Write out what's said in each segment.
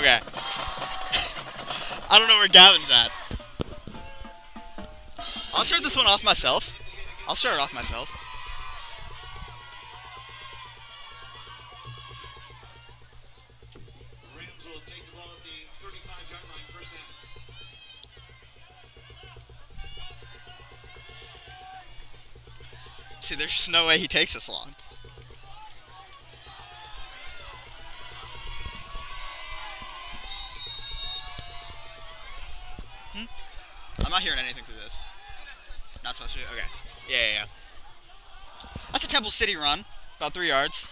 Okay. I don't know where Gavin's at. I'll start this one off myself. I'll start it off myself. Rams will take the ball at the 35-yard line, first down. See, there's just no way he takes this long. I'm not hearing anything through this. Not supposed to. Okay. Yeah. That's a Temple City run. About 3 yards.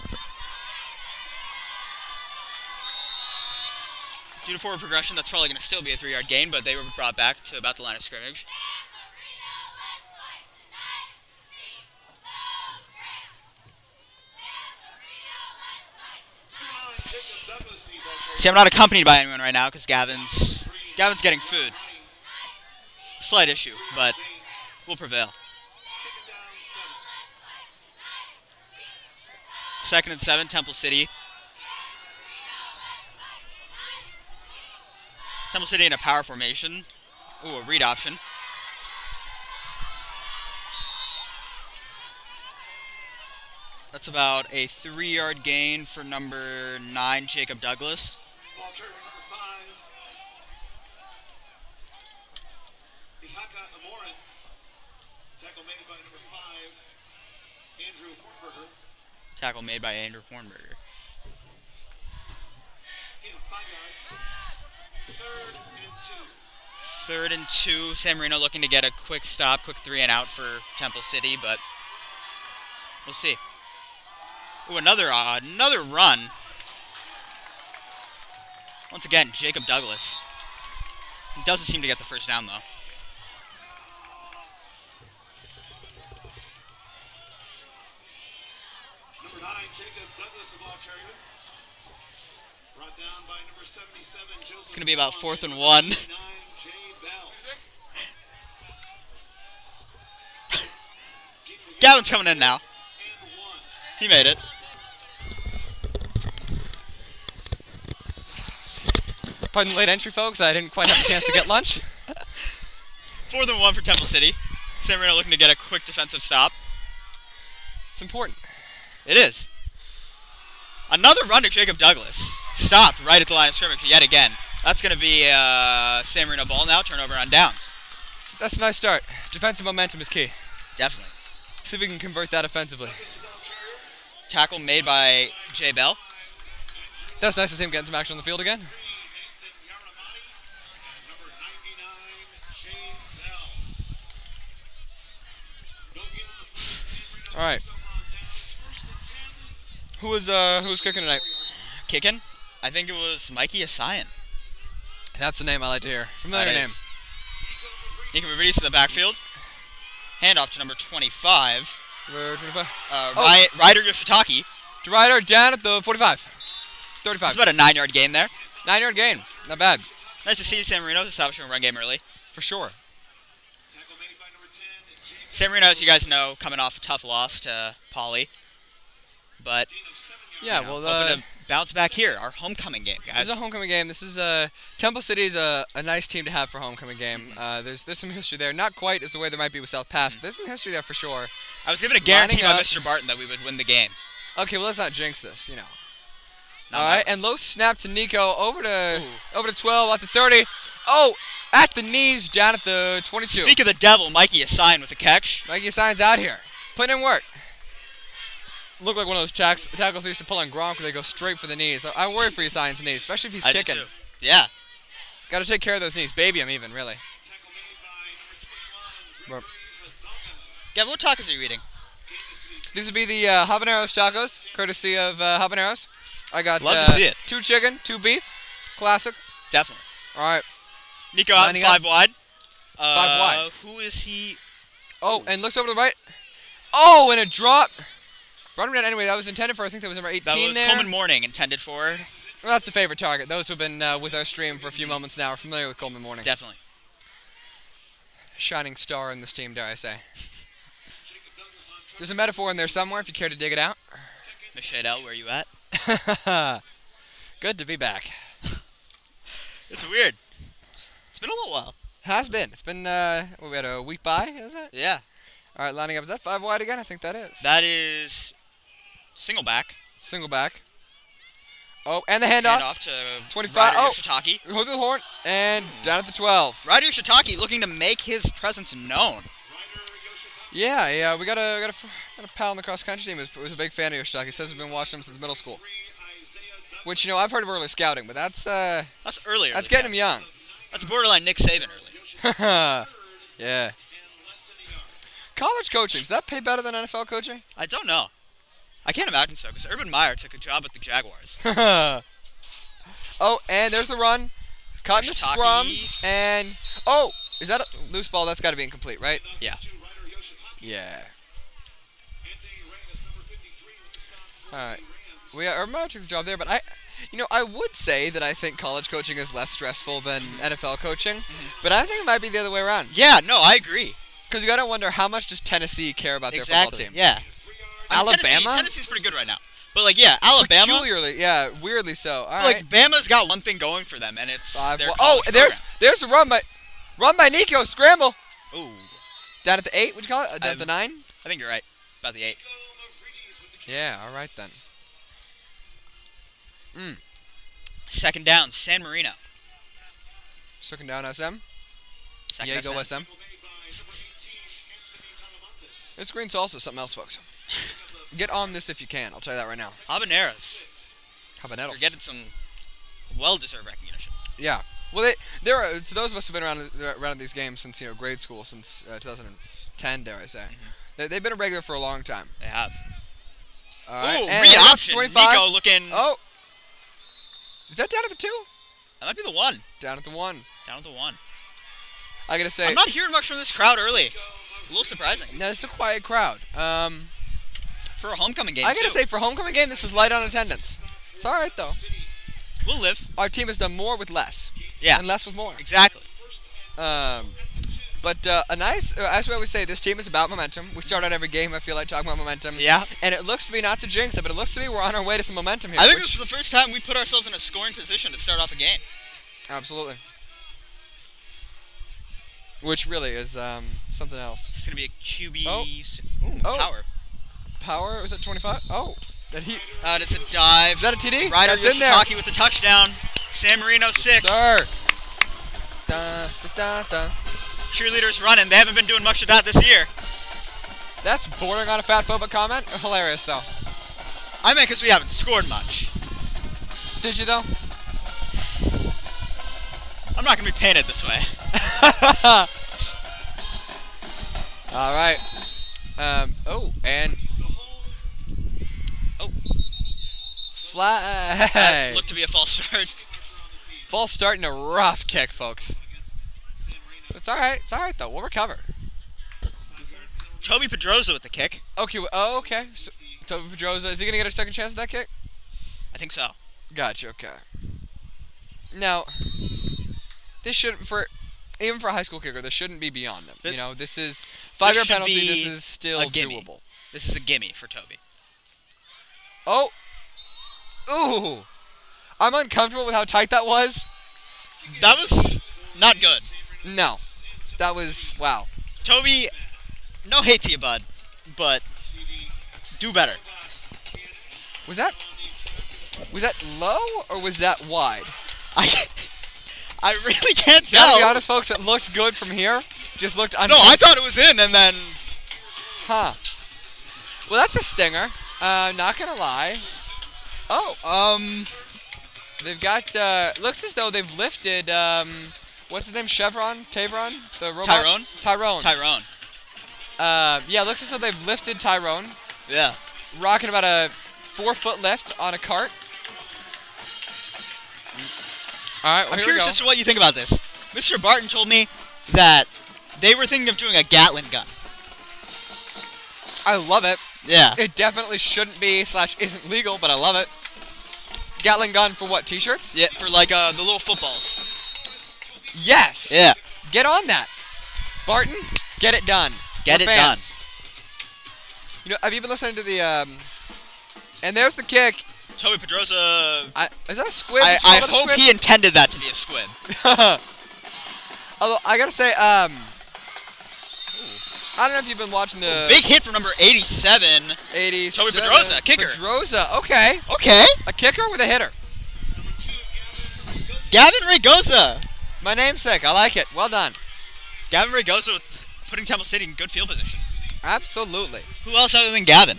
Due to forward progression, that's probably going to still be a 3-yard gain, but they were brought back to about the line of scrimmage. See, I'm not accompanied by anyone right now because Gavin's getting food. Slight issue, but we'll prevail. 2nd and 7, Temple City. Temple City in a power formation. Ooh, a read option. That's about a 3-yard gain for number 9, Jacob Douglas. Ball carrier number 5. Ihaka Amorin. Tackle made by number 5, Andrew Hornberger. Tackle made by Andrew Hornberger. In 5 yards. 3rd and 2. 3rd and 2. San Marino looking to get a quick stop, quick 3 and out for Temple City, but we'll see. Ooh, another run. Once again, Jacob Douglas. He doesn't seem to get the first down, though. Number 9, Jacob Douglas, the ball carrier. Brought down by number 77, Joseph. It's going to be about 4th and 1. 9, J. Bell. Gavin's coming in now. He made it. Pardon the late entry, folks. I didn't quite have a chance to get lunch. 4th and 1 for Temple City. San Marino looking to get a quick defensive stop. It's important. It is. Another run to Jacob Douglas. Stopped right at the line of scrimmage yet again. That's going to be San Marino ball now. Turnover on downs. That's a nice start. Defensive momentum is key. Definitely. See if we can convert that offensively. Tackle made by Jay Bell. That's nice to see him getting some action on the field again. All right. Who was kicking tonight? Kicking? I think it was Mikey Asayan. That's the name I like to hear. Familiar name. Nico Mavridis in the backfield. Handoff to number 25. Number 25. Ryder Yoshitaki. To Ryder down at the 45. 35. It's about a 9-yard gain there. 9-yard gain. Not bad. Nice to see San Marino establishing a run game early. For sure. San Marino, as you guys know, coming off a tough loss to Poly. But, yeah, hoping to bounce back here. Our homecoming game, guys. This is a homecoming game. This is Temple City is a nice team to have for homecoming game. There's some history there. Not quite as the way there might be with South Pass, but there's some history there for sure. I was given a guarantee by Mr. Barton that we would win the game. Okay, well, let's not jinx this, you know. All right, and low snap to Nico over to 12 at the 30. Oh, at the knees, down at the 22. Speak of the devil, Mikey Asayan with the catch. Mikey Asayan's out here, putting in work. Look like one of those tackles they used to pull on Gronk where they go straight for the knees. I worry for Asayan's knees, especially if he's kicking. Do too. Yeah. Got to take care of those knees. Baby him even, really. Gavin, what tacos are you eating? These would be the habaneros tacos, courtesy of habaneros. I got Love to see it. 2 chicken, 2 beef. Classic. Definitely. All right. Nico out 5 wide. 5 wide. Who is he? Oh, and looks over to the right. Oh, and a drop. Brought him down anyway. That was intended for, I think that was number 18 there. That was there. Coleman Morning intended for. Well, that's a favorite target. Those who have been with our stream for a few moments now are familiar with Coleman Morning. Definitely. Shining star in this team, dare I say. There's a metaphor in there somewhere if you care to dig it out. Michelle, where you at? Good to be back. It's weird. It's been a little while. Has been. It's been, we had a week by, is it? Yeah. All right, lining up. Is that 5 wide again? I think that is. That is single back. Single back. Oh, and the handoff. Handoff to 25. Ryder Oh, Yoshitaki. hold the horn. And down at the 12. Ryder Yoshitaki looking to make his presence known. Yeah. We got a pal on the cross country team who was a big fan of Yoshitaki. He says he's been watching him since middle school. Which, I've heard of early scouting, but that's earlier. That's getting him young. That's borderline Nick Saban early. Yeah. College coaching, does that pay better than NFL coaching? I don't know. I can't imagine so, because Urban Meyer took a job with the Jaguars. Oh, and there's the run. Caught in the scrum. And, is that a loose ball? That's got to be incomplete, right? Yeah. Yeah. All right. Urban Meyer took the job there, but I would say that I think college coaching is less stressful than NFL coaching, but I think it might be the other way around. Yeah, no, I agree. Because you got to wonder, how much does Tennessee care about their football team? Yeah. Alabama? Tennessee's pretty good right now. But, Alabama. Peculiarly, weirdly so. All right. right. Bama's got one thing going for them, and it's their college program. there's the run by Nico, scramble. Ooh. Down at the 8, would you call it? Down at the 9? I think you're right. About the 8. Yeah, all right then. Second down, San Marino. Second down, SM. Second Yeah, go SM. This green salsa is something else, folks. Get on this if you can. I'll tell you that right now. Habaneros. Habaneros. You're getting some well-deserved recognition. Yeah. Well, there are, to those of us who've been around these games since grade school, since 2010, dare I say, they've been a regular for a long time. They have. All right. Ooh, re-option. Nico looking. Oh. Is that down at the 2? That might be the 1. Down at the 1. Down at the 1. I gotta say, I'm not hearing much from this crowd early. A little surprising. No, it's a quiet crowd. For a homecoming game, I gotta say, for a homecoming game, this is light on attendance. It's all right though. We'll live. Our team has done more with less. Yeah. And less with more. Exactly. But a nice, as we always say, this team is about momentum. We start out every game, I feel like, talking about momentum. Yeah. And it looks to me, not to jinx it, but it looks to me we're on our way to some momentum here. I think this is the first time we put ourselves in a scoring position to start off a game. Absolutely. Which really is something else. It's going to be a QB. Oh. Power. Power, was it 25? Oh. It's a dive. Is that a TD? Ryder That's in there. Yoshitaki with the touchdown. San Marino 6. Sir. Da, da, da, da. Cheerleaders running. They haven't been doing much of that this year. That's bordering on a fatphobic comment. Hilarious, though. I meant because we haven't scored much. Did you, though? I'm not going to be painted this way. All right. Flag. That looked to be a false start. False start and a rough kick, folks. It's all right. It's all right, though. We'll recover. Toby Pedroza with the kick. Okay. Okay. So, Toby Pedroza, is he going to get a second chance at that kick? I think so. Gotcha. Okay. Now, this should even for a high school kicker, this shouldn't be beyond him. This is 5-yard penalty. This is still doable. This is a gimme for Toby. Oh. Ooh. I'm uncomfortable with how tight that was. That was not good. No. That was, wow. Toby, no hate to you, bud, but do better. Was that low or was that wide? I really can't tell. To be honest, folks, it looked good from here. Just looked No, I thought it was in, and then... Huh. Well, that's a stinger. Not gonna lie. Oh. They've got, looks as though they've lifted, what's his name? Tavron? The robot? Tyrone. Yeah, looks as though they've lifted Tyrone. Yeah. Rocking about a 4-foot lift on a cart. All right, well, I'm here we curious go. as to what you think about this. Mr. Barton told me that they were thinking of doing a Gatling gun. I love it. Yeah. It definitely shouldn't be / isn't legal, but I love it. Gatling gun for what, T-shirts? Yeah, for like the little footballs. Yes. Yeah. Get on that. Barton, get it done. Get We're it fans. Have you been listening to the, and there's the kick. Toby Pedrosa. Is that a squid? I Did you call that a hope squid? he intended that to be a squid. Although I gotta say, I don't know if you've been watching the Big hit from number 87. 80s. Toby Pedrosa, kicker. Pedrosa, okay. Okay. A kicker with a hitter. Gavin Raygosa. My namesake. I like it. Well done. Gavin Raygosa with putting Temple City in good field position. Absolutely. Who else other than Gavin?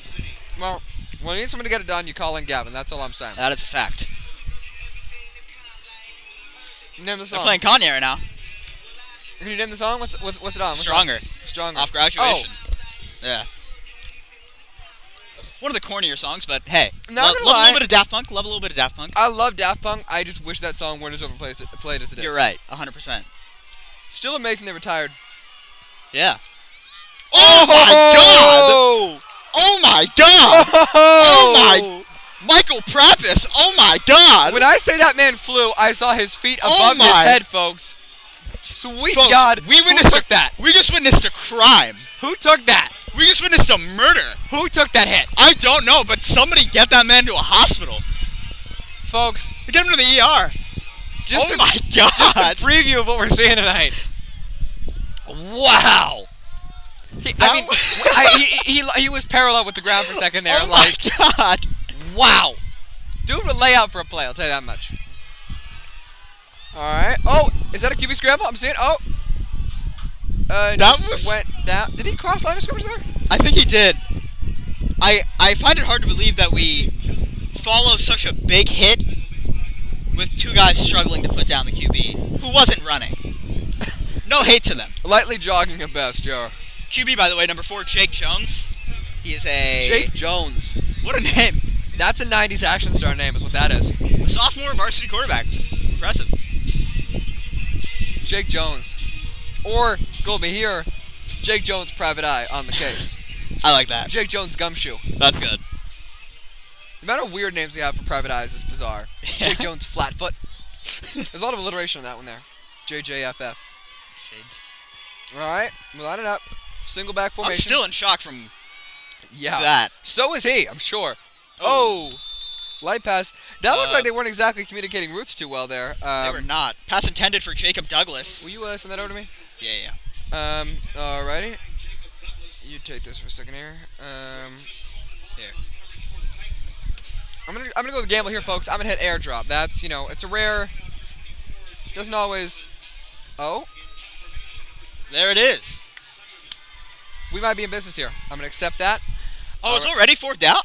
Well, when you need someone to get it done, you call in Gavin. That's all I'm saying. That is a fact. Name the They're song. playing Kanye right now. Can you name the song? What's it on? Stronger. Stronger. Off Graduation. Oh. Yeah. One of the cornier songs, but hey. Not gonna love a lie. little bit of Daft Punk. Love a little bit of Daft Punk. I love Daft Punk. I just wish that song weren't as overplayed as it is. You're right. 100%. Still amazing they retired. Yeah. Oh my god! Oh my god! Oh my... Michael Prappis! Oh my god! When I say that man flew, I saw his feet Oh above his my- head, folks. Sweet Folks, God. we Who witnessed took that? We just witnessed a crime. Who took that? We just witnessed a murder. Who took that hit? I don't know, but somebody get that man to a hospital. Folks, Get him to the ER. just Oh a- my just a god! preview of what we're seeing tonight. Wow. He was parallel with the ground for a second there. Oh like, my god! wow. Dude would lay out for a play, I'll tell you that much. Alright. Oh, is that a QB scramble? I'm seeing. Oh. That just was- went down. Did he cross line of scrimmage there? I think he did. I find it hard to believe that we follow such a big hit with two guys struggling to put down the QB who wasn't running. No hate to them. Lightly jogging at best, Joe. QB, by the way, number 4, Jake Jones. He is a... Jake Jones. What a name. That's a 90s action star name is what that is. A sophomore varsity quarterback. Impressive. Jake Jones. Or, go me here, Jake Jones Private Eye on the case. I like that. Jake Jones Gumshoe. That's good. The amount of weird names we have for private eyes is bizarre. Yeah. Jake Jones Flatfoot. There's a lot of alliteration on that one there. JJFF. Alright, we'll line it up. Single back I'm formation. still in shock from yeah. that. So is he, I'm sure. Oh. Light pass. That looked like they weren't exactly communicating routes too well there. They were not. Pass intended for Jacob Douglas. Will you send that over to me? Yeah. Alrighty. You take this for a second here. Here. I'm gonna go with the gamble here, folks. I'm gonna hit airdrop. That's, it's a rare. Doesn't always. Oh, There it is. we might be in business here. I'm gonna accept that. Oh, it's already 4th down?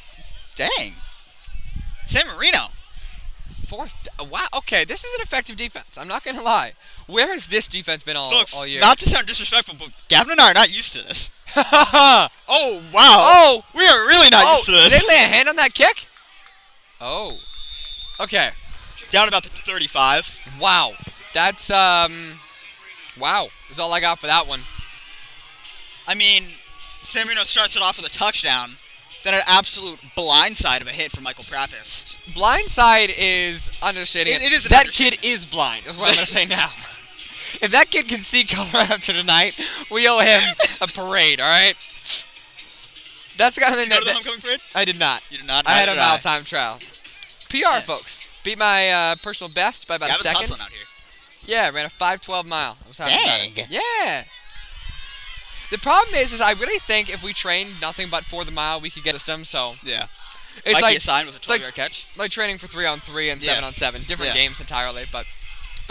Dang. San Marino. Wow. Okay, this is an effective defense. I'm not gonna lie. Where has this defense been all Folks, year? not to sound disrespectful, but Gavin and I are not used to this. Oh, wow. Oh. We are really not used to Did this. they lay a hand on that kick? Oh. Okay. Down about the 35. Wow. That's wow. That's all I got for that one. I mean, San Marino starts it off with a touchdown, then an absolute blindside of a hit from Michael Prappis. Blindside is understating it. It is an that understatement. kid is blind, is what I'm going to say now. If that kid can see color after tonight, we owe him a parade, all right? That's the kind of thing Did you go to the that... homecoming parade? I did not. You did not? I had a Neither did I. mile time trial. PR, Yes. folks. Beat my personal best by about Gavin's a second. hustling out here. Yeah, I ran a 5:12 mile. I was happy about it. Dang. Yeah. The problem is I really think if we trained nothing but for the mile, we could get a system. So Yeah. it's Mikey like assigned with a like- 12-yard catch. like training for 3-on-3 and Yeah. 7-on-7, different Yeah. games entirely. But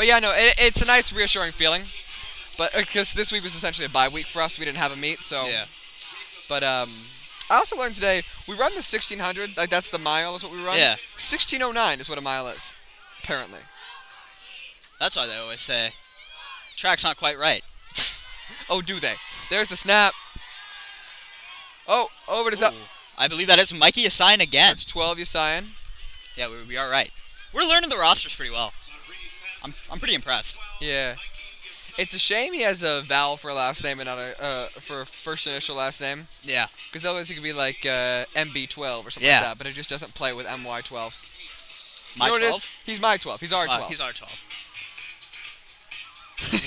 yeah, no, it's a nice reassuring feeling. But because this week was essentially a bye week for us, we didn't have a meet. So Yeah. But I also learned today we run the 1600. Like that's the mile is what we run. Yeah. 1609 is what a mile is, apparently. That's why they always say, track's not quite right. Oh, do they? There's the snap. Oh, over to top. Ooh. I believe that is Mikey assigned again. That's 12, Usain. Yeah, we are right. We're learning the rosters pretty well. I'm pretty impressed. Yeah. It's a shame he has a vowel for a last name and not a for a first initial last name. Yeah. Because otherwise he could be like MB12 or something Yeah. like that. But it just doesn't play with MY12. My You know what it 12? is? He's my 12. He's our 12. He's our 12. Dun,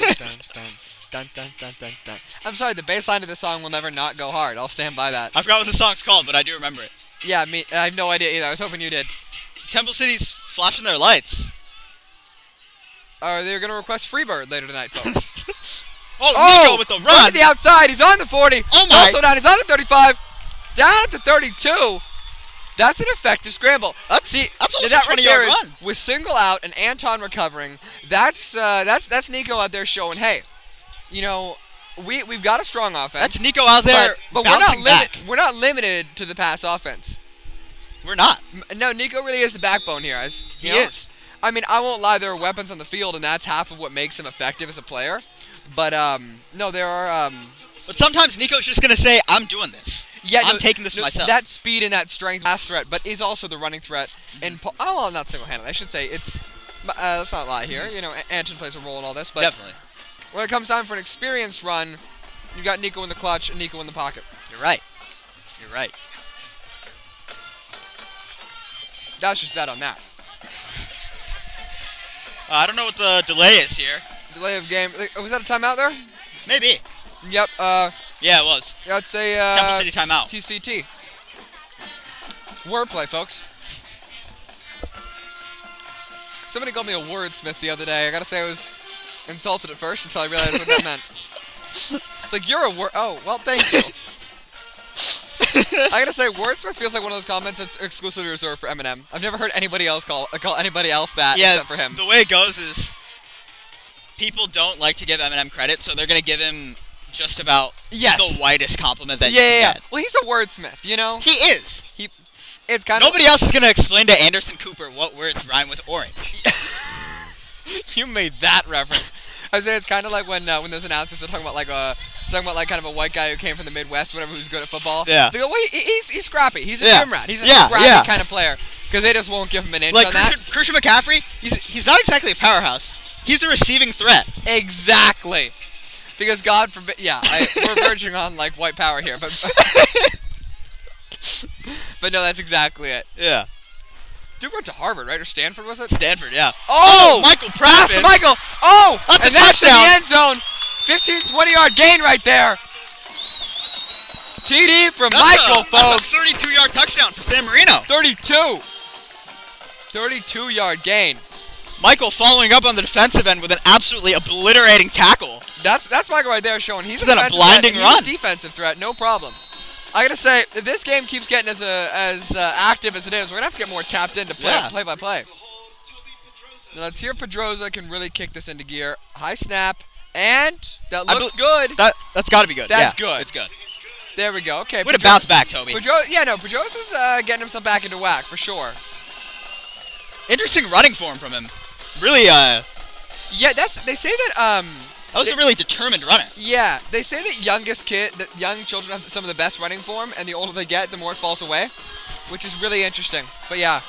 dun, dun, dun, dun, dun. I'm sorry, the bass line of this song will never not go hard. I'll stand by that. I forgot what the song's called, but I do remember it. Yeah, I have no idea either. I was hoping you did. Temple City's flashing their lights. They're going to request Freebird later tonight, folks. Nico with the run. Run to the outside. He's on the 40. Oh, my. Also down. He's on the 35. Down at the 32. That's an effective scramble. That's almost that a right 20-yard there is run. with single out and Anton recovering. That's Nico out there showing, hey, you know, we've got a strong offense. That's Nico out there but bouncing back. we're not limited to the pass offense. We're not. No, Nico really is the backbone here. He is. I mean, I won't lie. There are weapons on the field, and that's half of what makes him effective as a player. But no, there are. But sometimes Nico's just gonna say, "I'm doing this. Yeah, I'm taking this for myself." That speed and that strength, pass threat, but is also the running threat. And well, not single-handed. I should say it's. Let's not lie here. You know, Anton plays a role in all this, but Definitely. when it comes time for an experienced run, you got Nico in the clutch and Nico in the pocket. You're right. You're right. That's just that on that. I don't know what the delay is here. Delay of game. Was that a timeout there? Maybe. Yep. Yeah, it was. I'd say Temple City timeout. TCT. Wordplay, folks. Somebody called me a wordsmith the other day. I gotta say I was insulted at first until I realized what that meant. It's like, you're a word. Oh, well, thank you. I gotta say, wordsmith feels like one of those comments that's exclusively reserved for Eminem. I've never heard anybody else call anybody else that except for him. The way it goes is people don't like to give Eminem credit, so they're gonna give him just about the widest compliment that you can get. Well, he's a wordsmith, you know? He is. It's kind Nobody else is gonna explain to Anderson Cooper what words rhyme with orange. You made that reference. I say it's kind of like when those announcers are talking about kind of a white guy who came from the Midwest, whatever, who's good at football. Yeah. They go, well, he's scrappy. He's a gym rat. He's a scrappy kind of player because they just won't give him an inch on that. Christian McCaffrey, he's not exactly a powerhouse. He's a receiving threat. Exactly. Because God forbid, we're verging on like white power here, but but no, that's exactly it. Yeah. Dude went to Harvard, right? Or Stanford, was it? Stanford, yeah. Oh! Michael Pass to Pratt. Michael! Oh! That's and a that's in touchdown. the end zone. 15, 20-yard gain right there. TD from Michael, folks. That's a 32-yard touchdown for San Marino. 32. 32-yard gain. Michael following up on the defensive end with an absolutely obliterating tackle. That's Michael right there showing he's a a blinding threat. run. He's a defensive threat, no problem. I gotta say, if this game keeps getting as active as it is, we're gonna have to get more tapped into play by play. Now let's see if Pedroza can really kick this into gear. High snap, and that looks good. That's got to be good. That's good. It's good. There we go. Okay. Way to bounce back, Toby. Pedroza's getting himself back into whack for sure. Interesting running form from him. Really, Yeah, they say that that was a really determined runner. Yeah, they say that young children have some of the best running form, and the older they get, the more it falls away, which is really interesting. But yeah,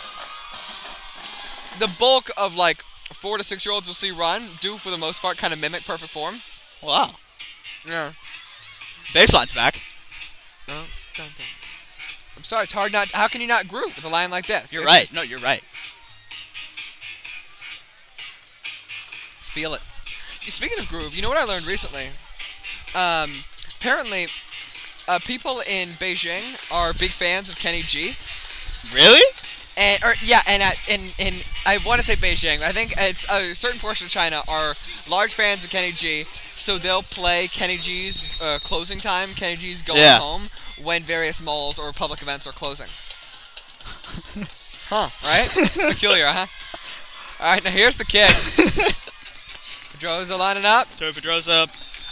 the bulk of like 4 to 6 year olds you'll see run do for the most part kind of mimic perfect form. Wow. Yeah. Baseline's back. No, I'm sorry, it's hard not. How can you not groove with a line like this? You're right. No, you're right. Feel it. Speaking of groove, you know what I learned recently? Apparently, people in Beijing are big fans of Kenny G. Really? And I want to say Beijing. I think it's a certain portion of China are large fans of Kenny G. So they'll play Kenny G's closing time, Kenny G's going home, when various malls or public events are closing. Huh? Right? Peculiar, huh? All right, now here's the kick. Pedroza lining up. Toby Pedroza.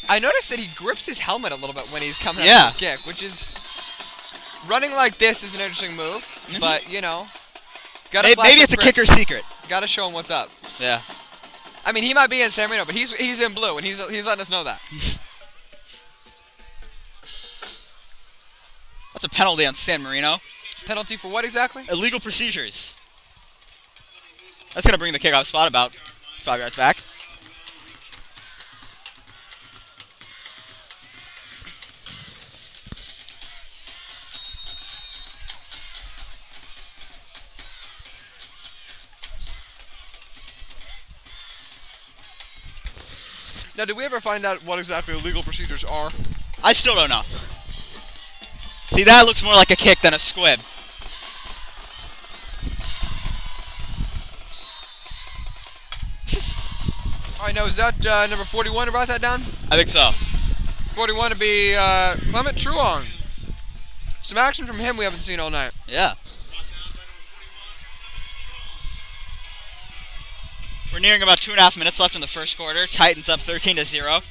I noticed that he grips his helmet a little bit when he's coming out for the kick, which is... Running like this is an interesting move, but, you know... Maybe it's a kicker's secret. Gotta show him what's up. Yeah. I mean, he might be in San Marino, but he's in blue, and he's letting us know that. That's a penalty on San Marino. Penalty for what exactly? Illegal procedures. That's going to bring the kickoff spot about 5 yards back. Now, did we ever find out what exactly illegal procedures are? I still don't know. See, that looks more like a kick than a squib. All right, now is that number 41 who brought that down? I think so. 41 to be Clement Truong. Some action from him we haven't seen all night. Yeah. We're nearing about 2.5 minutes left in the first quarter. Titans up 13-0.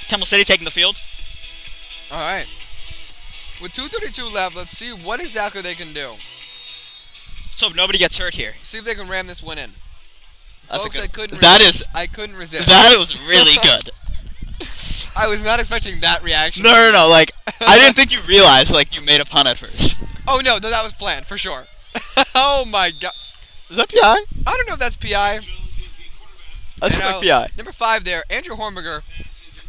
Temple City taking the field. All right. With 2:32 left, let's see what exactly they can do. Let's hope nobody gets hurt here. See if they can ram this one in. That's Folks, a good. I couldn't resist. That was really good. I was not expecting that reaction. No. Like, I didn't think you realized, like, you made a pun at first. Oh, no, that was planned, for sure. Oh, my God. Is that PI? I don't know if that's PI. That's And, PI. Number 5 there, Andrew Hornberger.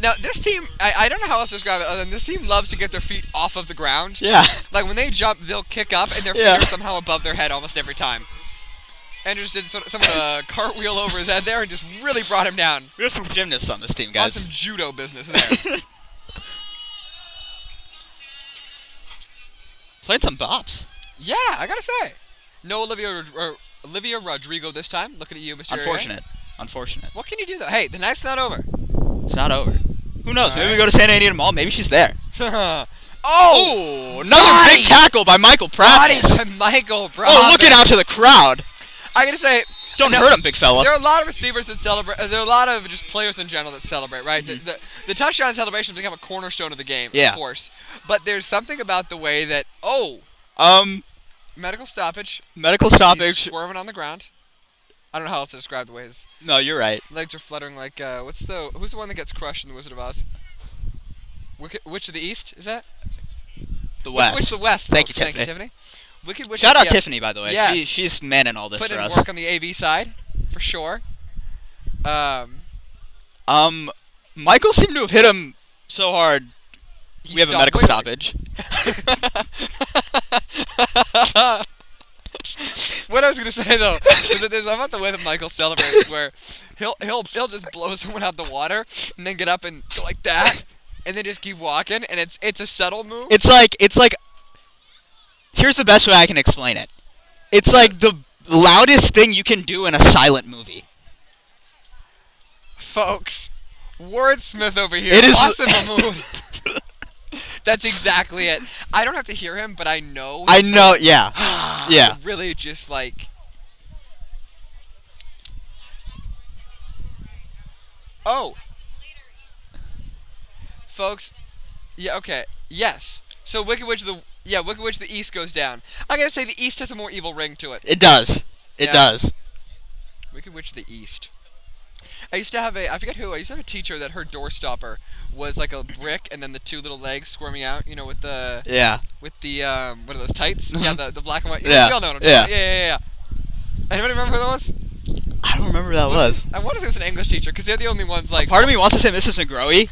Now, this team, I don't know how else to describe it other than this team loves to get their feet off of the ground. Yeah. Like, when they jump, they'll kick up, and their feet Yeah. are somehow above their head almost every time. Andrews did some of the cartwheel over his head there and just really brought him down. We have some gymnasts on this team, On guys. some judo business there. Playing some bops. Yeah, I gotta say. No Olivia Rodrigo this time. Looking at you, Mr. Unfortunate. What can you do, though? Hey, the night's not over. It's not over. Who knows? All Maybe right. we go to Santa Anita Mall. Maybe she's there. Oh! Another Body! big tackle by Michael Body Pratt. by Michael Brown. Oh, looking out to the crowd. I gotta say, Don't now, hurt him, big fella. there are a lot of receivers that celebrate. There are a lot of just players in general that celebrate, right? Mm-hmm. The touchdown celebrations become a cornerstone of the game, Yeah. of course. But there's something about the way that, medical stoppage. Medical He's stoppage. swerving on the ground. I don't know how else to describe the way his No, you're right. legs are fluttering like, who's the one that gets crushed in The Wizard of Oz? Witch of the East, is that? The West. Witch of the West, Thank you, folks. Tiffany. Thank you, Tiffany. Wicked Witch Shout of out the Tiffany, by the way. Yes. She's manning all this Put for in us. work on the AV side, for sure. Michael seemed to have hit him so hard. He We have a stopped medical wiggling. stoppage. What I was gonna say though is that there's about the way that Michael celebrates, where he'll just blow someone out the water and then get up and go like that, and then just keep walking, and it's a subtle move. It's like. Here's the best way I can explain it. It's like the loudest thing you can do in a silent movie. Folks, wordsmith over here. It is- Awesome Mahmood. That's exactly it. I don't have to hear him, but I know. I know, yeah. Yeah. Really, just like. Oh. Folks, yeah, okay, yes. So Wicked Witch the East goes down. I gotta say the East has a more evil ring to it. It does. It Yeah. does. Wicked Witch of the East. I used to have I used to have a teacher that her door stopper was like a brick and then the two little legs squirming out, you know, with the Yeah. what are those, tights? Yeah, the black and white. Yeah. We all know what I'm Yeah. talking about. Yeah. Anybody remember who that was? I don't remember who that was. I want to say it was an English teacher because they're the only ones like. Part of me wants to say Mrs. Negroe,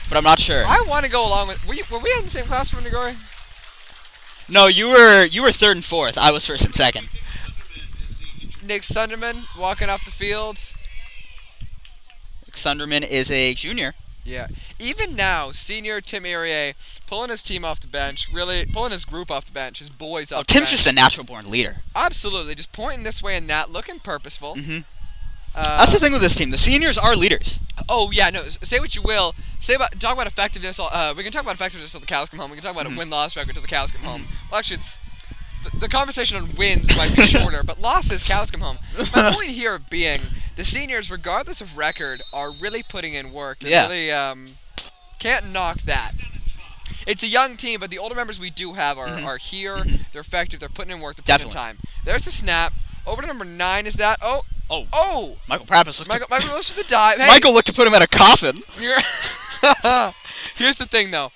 but I'm not sure. I want to go along with. Were we in the same class from Nagori? No, you were third and fourth. I was first and second. Nick Sunderman walking off the field. Sunderman is a junior. Yeah. Even now, senior Tim Irier pulling his team off the bench, really pulling his group off the bench, his boys off the Tim's bench. just a natural-born leader. Absolutely, just pointing this way and that, looking purposeful. Mm-hmm. That's the thing with this team. The seniors are leaders. Oh yeah, no. Say what you will. Talk about effectiveness. We can talk about effectiveness till the cows come home. We can talk about a win-loss record till the cows come home. Well, actually, it's the conversation on wins might be shorter, but losses, cows come home. My point here being, the seniors, regardless of record, are really putting in work. And Yeah. Really, can't knock that. It's a young team, but the older members we do have are here. They're effective. They're putting in work. They're putting in time. There's the snap. Over to number 9 is that. Oh! Michael Prappis looked Michael goes for the dive. Hey, Michael looked to put him at a coffin. Here's the thing, though.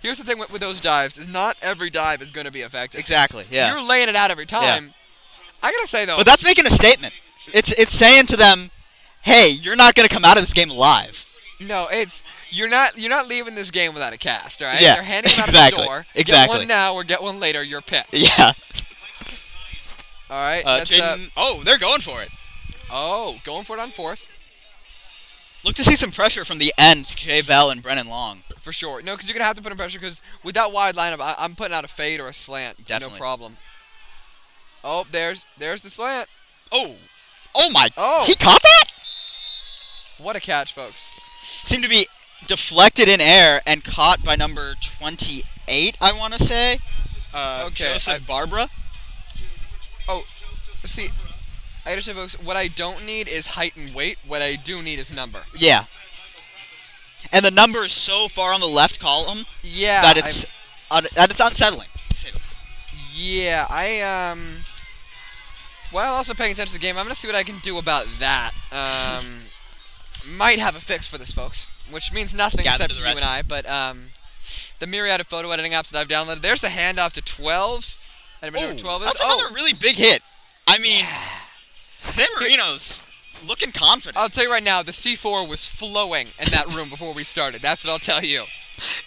Here's the thing with those dives is not every dive is going to be effective. Exactly. Yeah. You're laying it out every time. I gotta say though. But that's making a statement. It's saying to them, hey, you're not gonna come out of this game alive. No, it's you're not leaving this game without a cast, all right? Yeah, They're handing them out exactly, at the door. exactly. Get one now or get one later. You're picked. Yeah. All right. They're going for it. Going for it on 4th. Look to see some pressure from the ends, Jay Bell and Brennan Long. For sure. No, because you're gonna have to put in pressure. Because with that wide lineup, I'm putting out a fade or a slant. Definitely. No problem. Oh, there's the slant. Oh. Oh my! Oh. He caught that? What a catch, folks. Seemed to be deflected in air and caught by number 28, I want to say. Okay, Joseph Barbara. Oh, see, I understand, folks. What I don't need is height and weight. What I do need is number. Yeah. And the number is so far on the left column Yeah. that it's unsettling. Yeah, while also paying attention to the game, I'm going to see what I can do about that. Might have a fix for this, folks, which means nothing except to you and I, but the myriad of photo editing apps that I've downloaded, there's a handoff to 12. And number 12 is... That's another really big hit. I mean, San Marino's looking confident. I'll tell you right now, the C4 was flowing in that room before we started. That's what I'll tell you.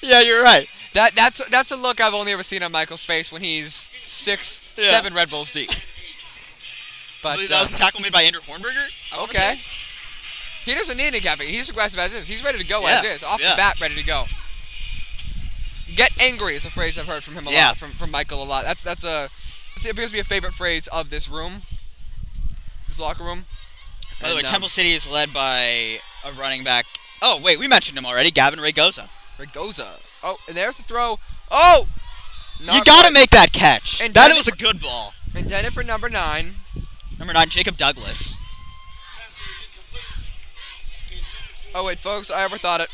Yeah, you're right. That's a look I've only ever seen on Michael's face when he's 7 Red Bulls deep. But I believe that was a tackle made by Andrew Hornberger. Okay. He doesn't need any caffeine. He's aggressive as is. He's ready to go as is. Off the bat, ready to go. Get angry is a phrase I've heard from him a lot, from Michael a lot. It appears to be a favorite phrase of this room, this locker room. By the way, Temple City is led by a running back. Oh, wait, we mentioned him already, Gavin Ragoza. Oh, and there's the throw. Oh! You gotta make that catch. That was a good ball. Intended for number 9. Number 9, Jacob Douglas. Oh, wait, folks, I overthought it.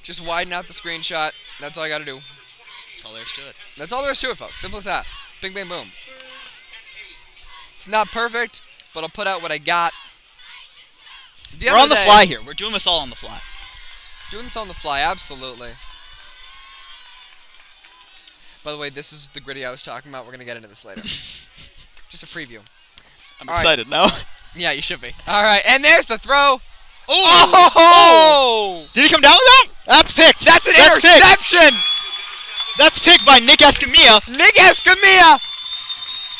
Just widen out the screenshot. That's all I gotta do. That's all there is to it. That's all there is to it, folks. Simple as that. Bing, bang, boom. It's not perfect, but I'll put out what I got. We're on the fly here. We're doing this all on the fly. Doing this on the fly, absolutely. By the way, this is the gritty I was talking about. We're going to get into this later. Just a preview. I'm excited now. Yeah, you should be. All right, and there's the throw. Oh! Did he come down with that? That's picked. That's an interception. That's picked by Nick Escamilla. Nick Escamilla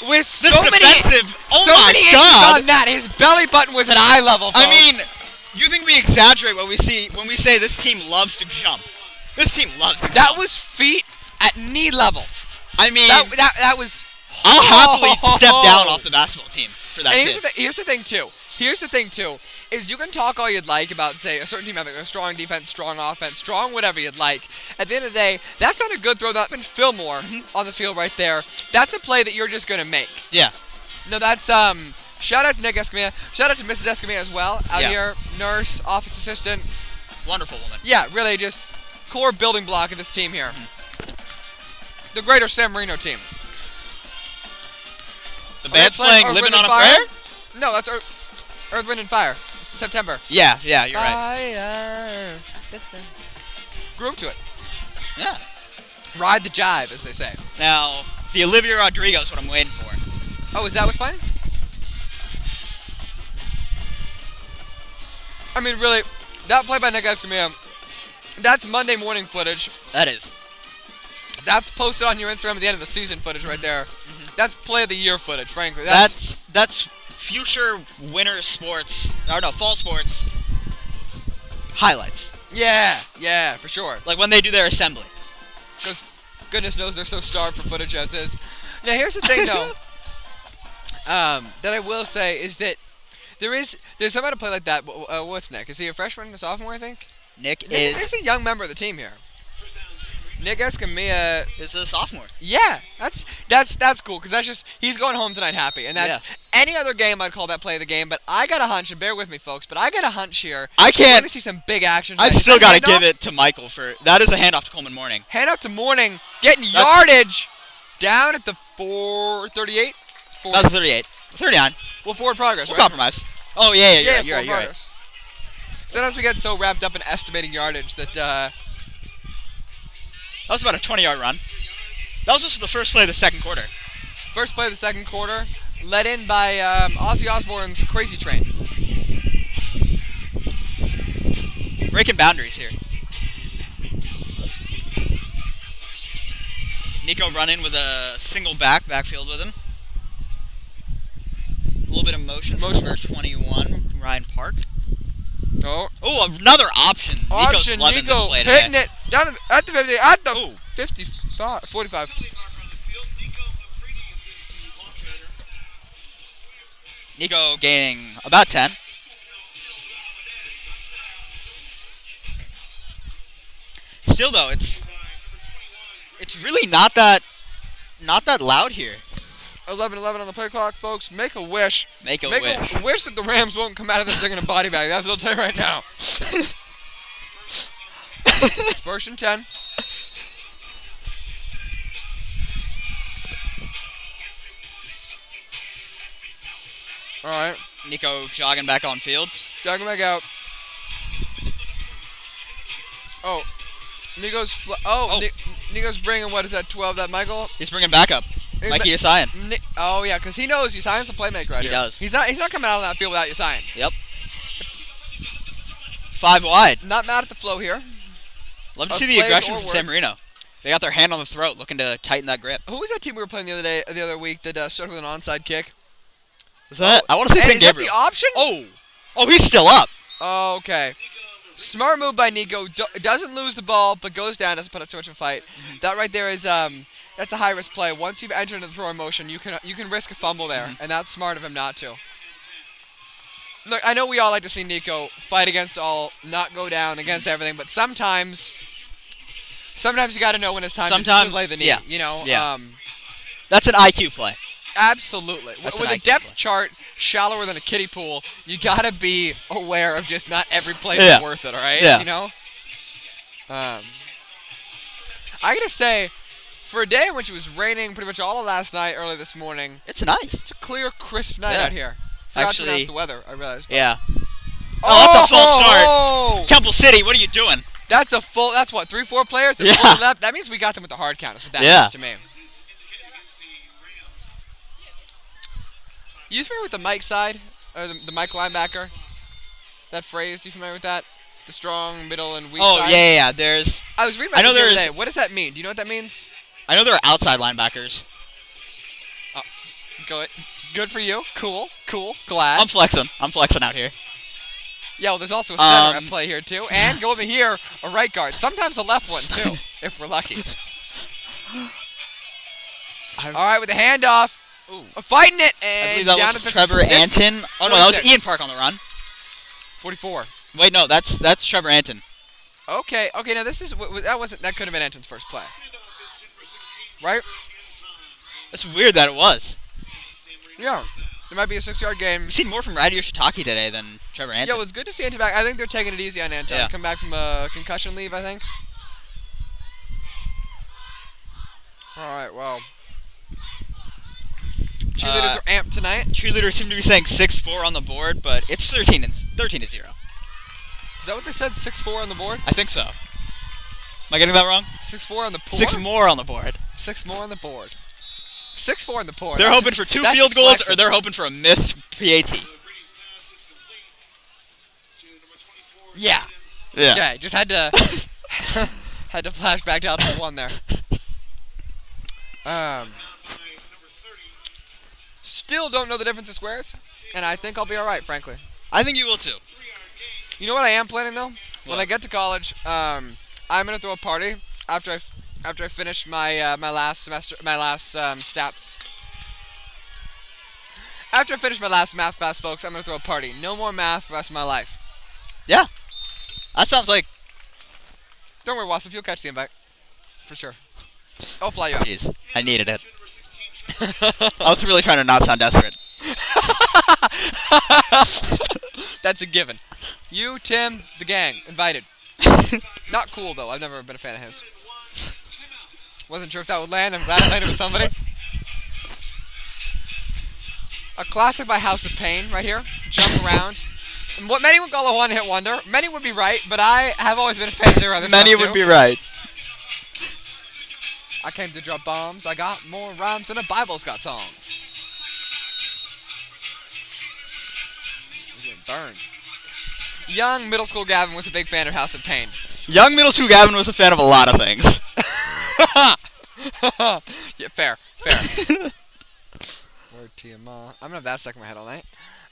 with so many inches on that. His belly button was at eye level, folks. I mean, you think we exaggerate when we say this team loves to jump. This team loves to jump. That was feet at knee level. I mean, that was... I'll happily step down off the basketball team for that kid. Here's the thing, too, is you can talk all you'd like about, say, a certain team having a strong defense, strong offense, strong whatever you'd like. At the end of the day, that's not a good throw. That's been Fillmore on the field right there. That's a play that you're just going to make. Yeah. No, that's, shout out to Nick Escamilla. Shout out to Mrs. Escamilla as well. Out here, nurse, office assistant. Wonderful woman. Yeah, really just core building block of this team here. The greater San Marino team. The band's playing Living on a Prayer? No, that's Earth, Wind, and Fire. September. Yeah, you're right. Fire. Groove to it. Yeah. Ride the jive, as they say. Now, the Olivia Rodrigo is what I'm waiting for. Oh, is that what's playing? I mean, really, that play by Nick Escamilla, that's Monday morning footage. That is. That's posted on your Instagram at the end of the season footage right there. That's play of the year footage, frankly. That's future winter sports, or no, fall sports highlights. Yeah, for sure. Like when they do their assembly. Because goodness knows they're so starved for footage as is. Now here's the thing though, that I will say is that there's somebody to play like that. What's Nick? Is he a freshman, a sophomore? I think. Nick is. He's a young member of the team here. Nick Escamilla is a sophomore. Yeah, that's cool because he's going home tonight happy, and that's any other game I'd call that play of the game. But I got a hunch, and bear with me, folks. But I got a hunch here. I can't. to see some big action. I still got to give it to Michael for that. Is a handoff to Coleman Morning. Hand up to Morning, getting yardage down at the 438. That's 38. 39. Well, forward progress. We'll right? compromise. Oh yeah, you're right. Sometimes we get so wrapped up in estimating yardage that. That was about a 20-yard run. That was just the first play of the second quarter. First play of the second quarter, led in by Ozzy Osbourne's Crazy Train. Breaking boundaries here. Nico running with a single backfield with him. A little bit of motion for 21, Ryan Park. Oh, another option. Nico hitting it down at the 50, at the 55, 45. Nico gaining about 10. Still though, it's really not that loud here. 11-11 on the play clock, folks. Make a wish. Make a Make wish. a wish that the Rams won't come out of this thing in a body bag. That's what I'll tell you right now. 1st and 10. All right. Nico jogging back on field. Jogging back out. Oh. Nico's Nico's bringing, what is that, 12? That Michael? He's bringing back up. Mikey Usain. Oh, yeah, because he knows Usain's the playmaker right He here. does. He's not coming out on that field without Usain. Yep. 5 wide. Not mad at the flow here. Love to see the aggression from San Marino. They got their hand on the throat, looking to tighten that grip. Who was that team we were playing the other week that started with an onside kick? Was that? I want to say St. Gabriel. Is that the option? Oh, he's still up. Oh, okay. Smart move by Nico. Doesn't lose the ball, but goes down. Doesn't put up too much of a fight. That right there is that's a high risk play. Once you've entered into the throwing motion, you can risk a fumble there, and that's smart of him not to. Look, I know we all like to see Nico fight against all, not go down against everything, but sometimes you got to know when it's time to lay the knee. Yeah. You know. Yeah. That's an IQ play. Absolutely. That's With an a IQ depth play. chart shallower than a kiddie pool, you gotta be aware of just not every play is worth it, alright? Yeah. You know? I gotta say, for a day in which it was raining pretty much all of last night, early this morning, It's nice. it's a clear, crisp night out here. Forgot to announce the weather, I realized. Yeah. Oh, that's a full start. Temple City, what are you doing? That's what, 3-4 players? Yeah. Fully left? That means we got them with the hard count, is what that means to me. You familiar with the Mike side? Or the Mike linebacker? That phrase, you familiar with that? The strong, middle, and weak side? Oh, yeah. There's. I was reading about this the other day. What does that mean? Do you know what that means? I know there are outside linebackers. Good for you. Cool. Glad. I'm flexing out here. Yeah, well, there's also a center at play here, too. And go over here, a right guard. Sometimes a left one, too, if we're lucky. All right, with the handoff. Ooh. Fighting it, and I believe that down was to Trevor 56. Anton. Oh, no, that was Ian Park on the run. 44. Wait, no, that's Trevor Anton. Okay, now this is that could have been Anton's first play. Right? It's weird that it was. Yeah. There might be a 6-yard game. We've seen more from Radio Shiitake today than Trevor Anton. Yeah, well, it's good to see Anton back. I think they're taking it easy on Anton. Yeah. Come back from a concussion leave, I think. All right, well. Cheerleaders are amped tonight. Cheerleaders seem to be saying 6-4 on the board, but it's 13-0. Is that what they said? 6-4 on the board? I think so. Am I getting that wrong? 6-4 on the board? 6 more on the board. 6 more on the board. 6-4 on the board. They're hoping for 2 field goals, or they're hoping for a missed PAT. Yeah. Yeah. Just had to had to flash back down to 1 there. Still don't know the difference of squares, and I think I'll be all right, frankly. I think you will too. You know what I am planning though? What? When I get to college, I'm gonna throw a party after I finish my my last stats. After I finish my last math class, folks, I'm gonna throw a party. No more math for the rest of my life. Yeah. That sounds like. Don't worry, Wasif, you'll catch the invite. For sure. I'll fly you out. Jeez, I needed it. I was really trying to not sound desperate. That's a given. You, Tim, the gang, invited. Not cool though. I've never been a fan of his. Wasn't sure if that would land. I'm glad it landed with somebody. A classic by House of Pain right here. Jump around. And what many would call a one-hit wonder. Many would be right, but I have always been a fan of their other Many stuff, would too. be right. I came to drop bombs. I got more rhymes than a Bible's got songs. We're getting burned. Young middle school Gavin was a big fan of House of Pain. Young middle school Gavin was a fan of a lot of things. Yeah, fair. Word TMA. I'm gonna have that stuck in my head all night.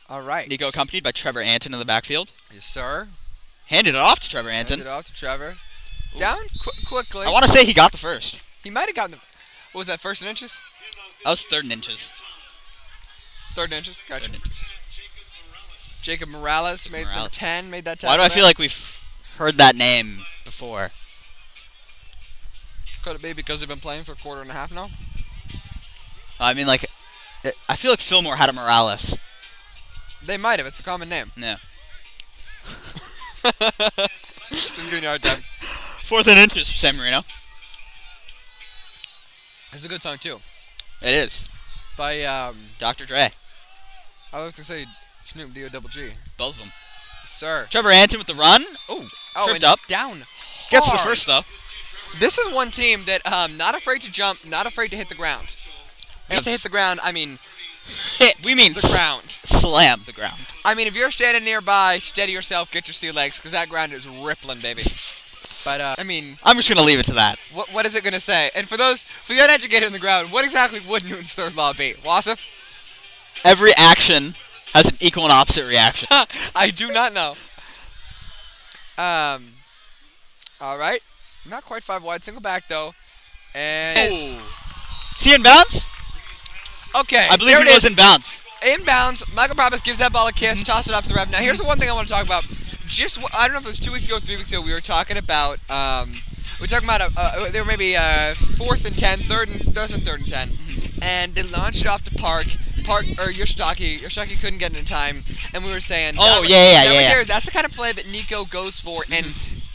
All right. Nico accompanied by Trevor Anton in the backfield. Yes, sir. Handed it off to Trevor Anton. Handed it off to Trevor. Down quickly. I want to say he got the first. He might have gotten the. What was that? First in inches? That was 3rd in inches. 3rd in inches. Gotcha. 3rd in inches. Jacob Morales made number 10, made that tackle. Why do I feel like we've heard that name before? Could it be because they've been playing for a quarter and a half now? I mean, like, I feel like Fillmore had a Morales. They might have. It's a common name. Yeah. Just giving you a hard time. 4th and inches for San Marino. It's a good song too. It is. By Dr. Dre. I was gonna say Snoop D-O-double-G. Both of them. Sir. Trevor Anton with the run. Oh, tripped and up. Down. Gets the hard. first, though. This is one team that not afraid to jump, not afraid to hit the ground. When I say hit the ground, I mean hit We mean the ground. Slam the ground. I mean, if you're standing nearby, steady yourself, get your sea legs, because that ground is rippling, baby. But, I mean... I'm just going to leave it to that. What is it going to say? And for the uneducated in the ground, what exactly would Newton's third law be? Wasif? Every action has an equal and opposite reaction. I do not know. All right. Not quite 5 wide. Single back, though. And... Is he in bounds? Okay. I believe he was in bounds. Inbounds. Michael Promise gives that ball a kiss, toss it off to the ref. Now, here's the one thing I want to talk about. I don't know if it was 2 weeks ago, 3 weeks ago, we were talking about, they were maybe 4th and 10, third and 10, and they launched it off to Yoshitaki couldn't get it in time, and we were saying, that's the kind of play that Nico goes for and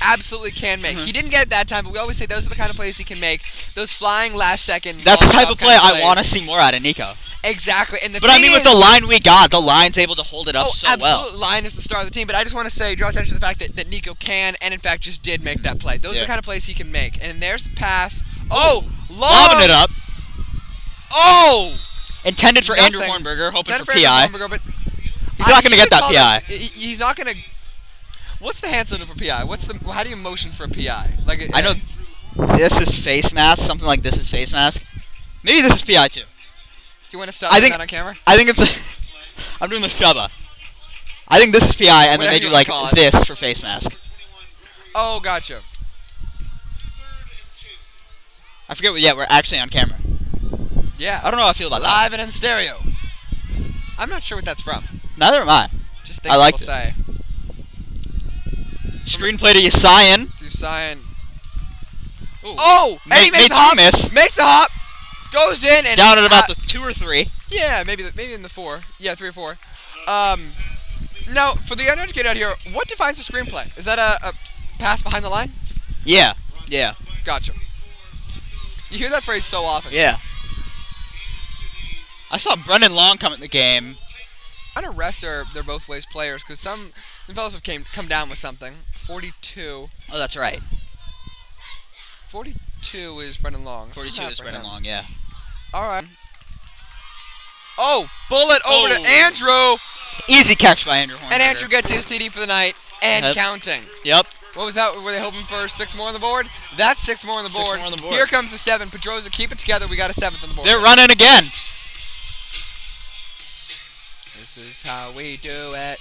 absolutely can make. He didn't get it that time, but we always say those are the kind of plays he can make, those flying last second. That's the type of play I want to see more out of Nico. Exactly. But I mean, with the line we got, the line's able to hold it up so well. Absolutely. Line is the star of the team, but I just want to draw attention to the fact that Nico can, and in fact just did make that play. Those are the kind of plays he can make. And there's the pass. Long. Lobbing it up. Oh! Intended for Andrew Hornberger, hoping for PI. But he's not going to get that PI. He's not going to... What's the hand signal for PI? How do you motion for a PI? Like I know this is face mask, something like this is face mask. Maybe this is PI too. You want to stop that on camera? I think it's... I'm doing the shubba. I think this is PI, and then they do like this for face mask. Oh, gotcha. I forget what... Yeah, we're actually on camera. Yeah. I don't know how I feel about that. Live and in stereo. I'm not sure what that's from. Neither am I. Just think I liked people say. Screenplay to Usain. Oh! And he makes the hop. Makes the hop. Goes in and... Down at about the 2 or 3. Yeah, maybe in the 4. Yeah, 3 or 4. Now, for the uneducated out here, what defines the screenplay? Is that a pass behind the line? Yeah. Yeah. Gotcha. You hear that phrase so often. Yeah. I saw Brendan Long come in the game. On a rest, they're both ways players, because some fellas have come down with something. 42. Oh, that's right. 42 is Brendan Long. 42 is Brendan Long, yeah. All right. Oh, bullet over to Andrew. Easy catch by Andrew Hornberger. And Andrew gets his TD for the night and counting. Yep. What was that? Were they hoping for 6 more on the board? That's 6 more on the board. 6 more on the board. Here comes the 7. Pedroza, keep it together. We got a 7th on the board. They're running again. This is how we do it.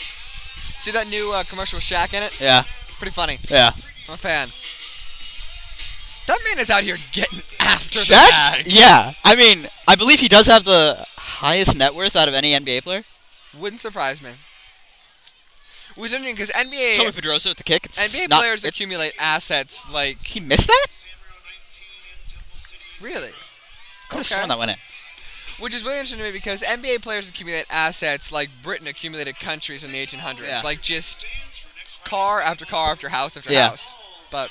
See that new commercial with Shaq in it? Yeah. Pretty funny. Yeah. I'm a fan. That man is out here getting after Shaq? the bag. Yeah. I mean, I believe he does have the highest net worth out of any NBA player. Wouldn't surprise me. It was interesting because NBA... Tommy Pedrosa with the kick. NBA players accumulate assets like... He missed that? Really? Could have sworn that went in. Which is really interesting to me because NBA players accumulate assets like Britain accumulated countries in the 1800s. Yeah. Like just car after car after house after house. But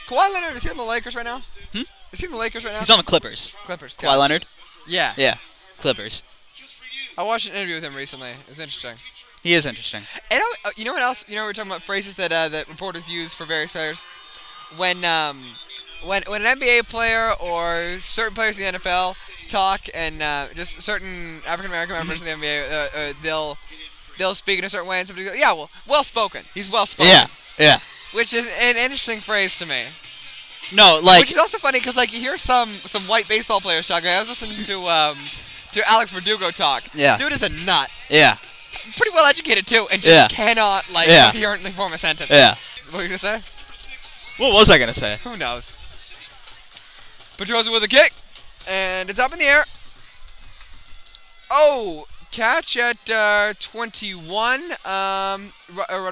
Kawhi Leonard, is he on the Lakers right now? Is he on the Lakers right now? He's on the Clippers. Kawhi Leonard? Yeah. Yeah. Clippers. I watched an interview with him recently. It was interesting. He is interesting. And you know what else? You know, we were talking about phrases that reporters use for various players. When an NBA player or certain players in the NFL talk, and just certain African American members of the NBA, they'll speak in a certain way, and somebody goes, "Yeah, well spoken. He's well spoken." Yeah, yeah. Which is an interesting phrase to me. No, like. Which is also funny because like you hear some white baseball players talk. I was listening to Alex Verdugo talk. Yeah. Dude is a nut. Yeah. Pretty well educated too, and just cannot coherently form a sentence. Yeah. What were you gonna say? What was I gonna say? Who knows? Pedroza with a kick, and it's up in the air. Oh, Catch at 21. Run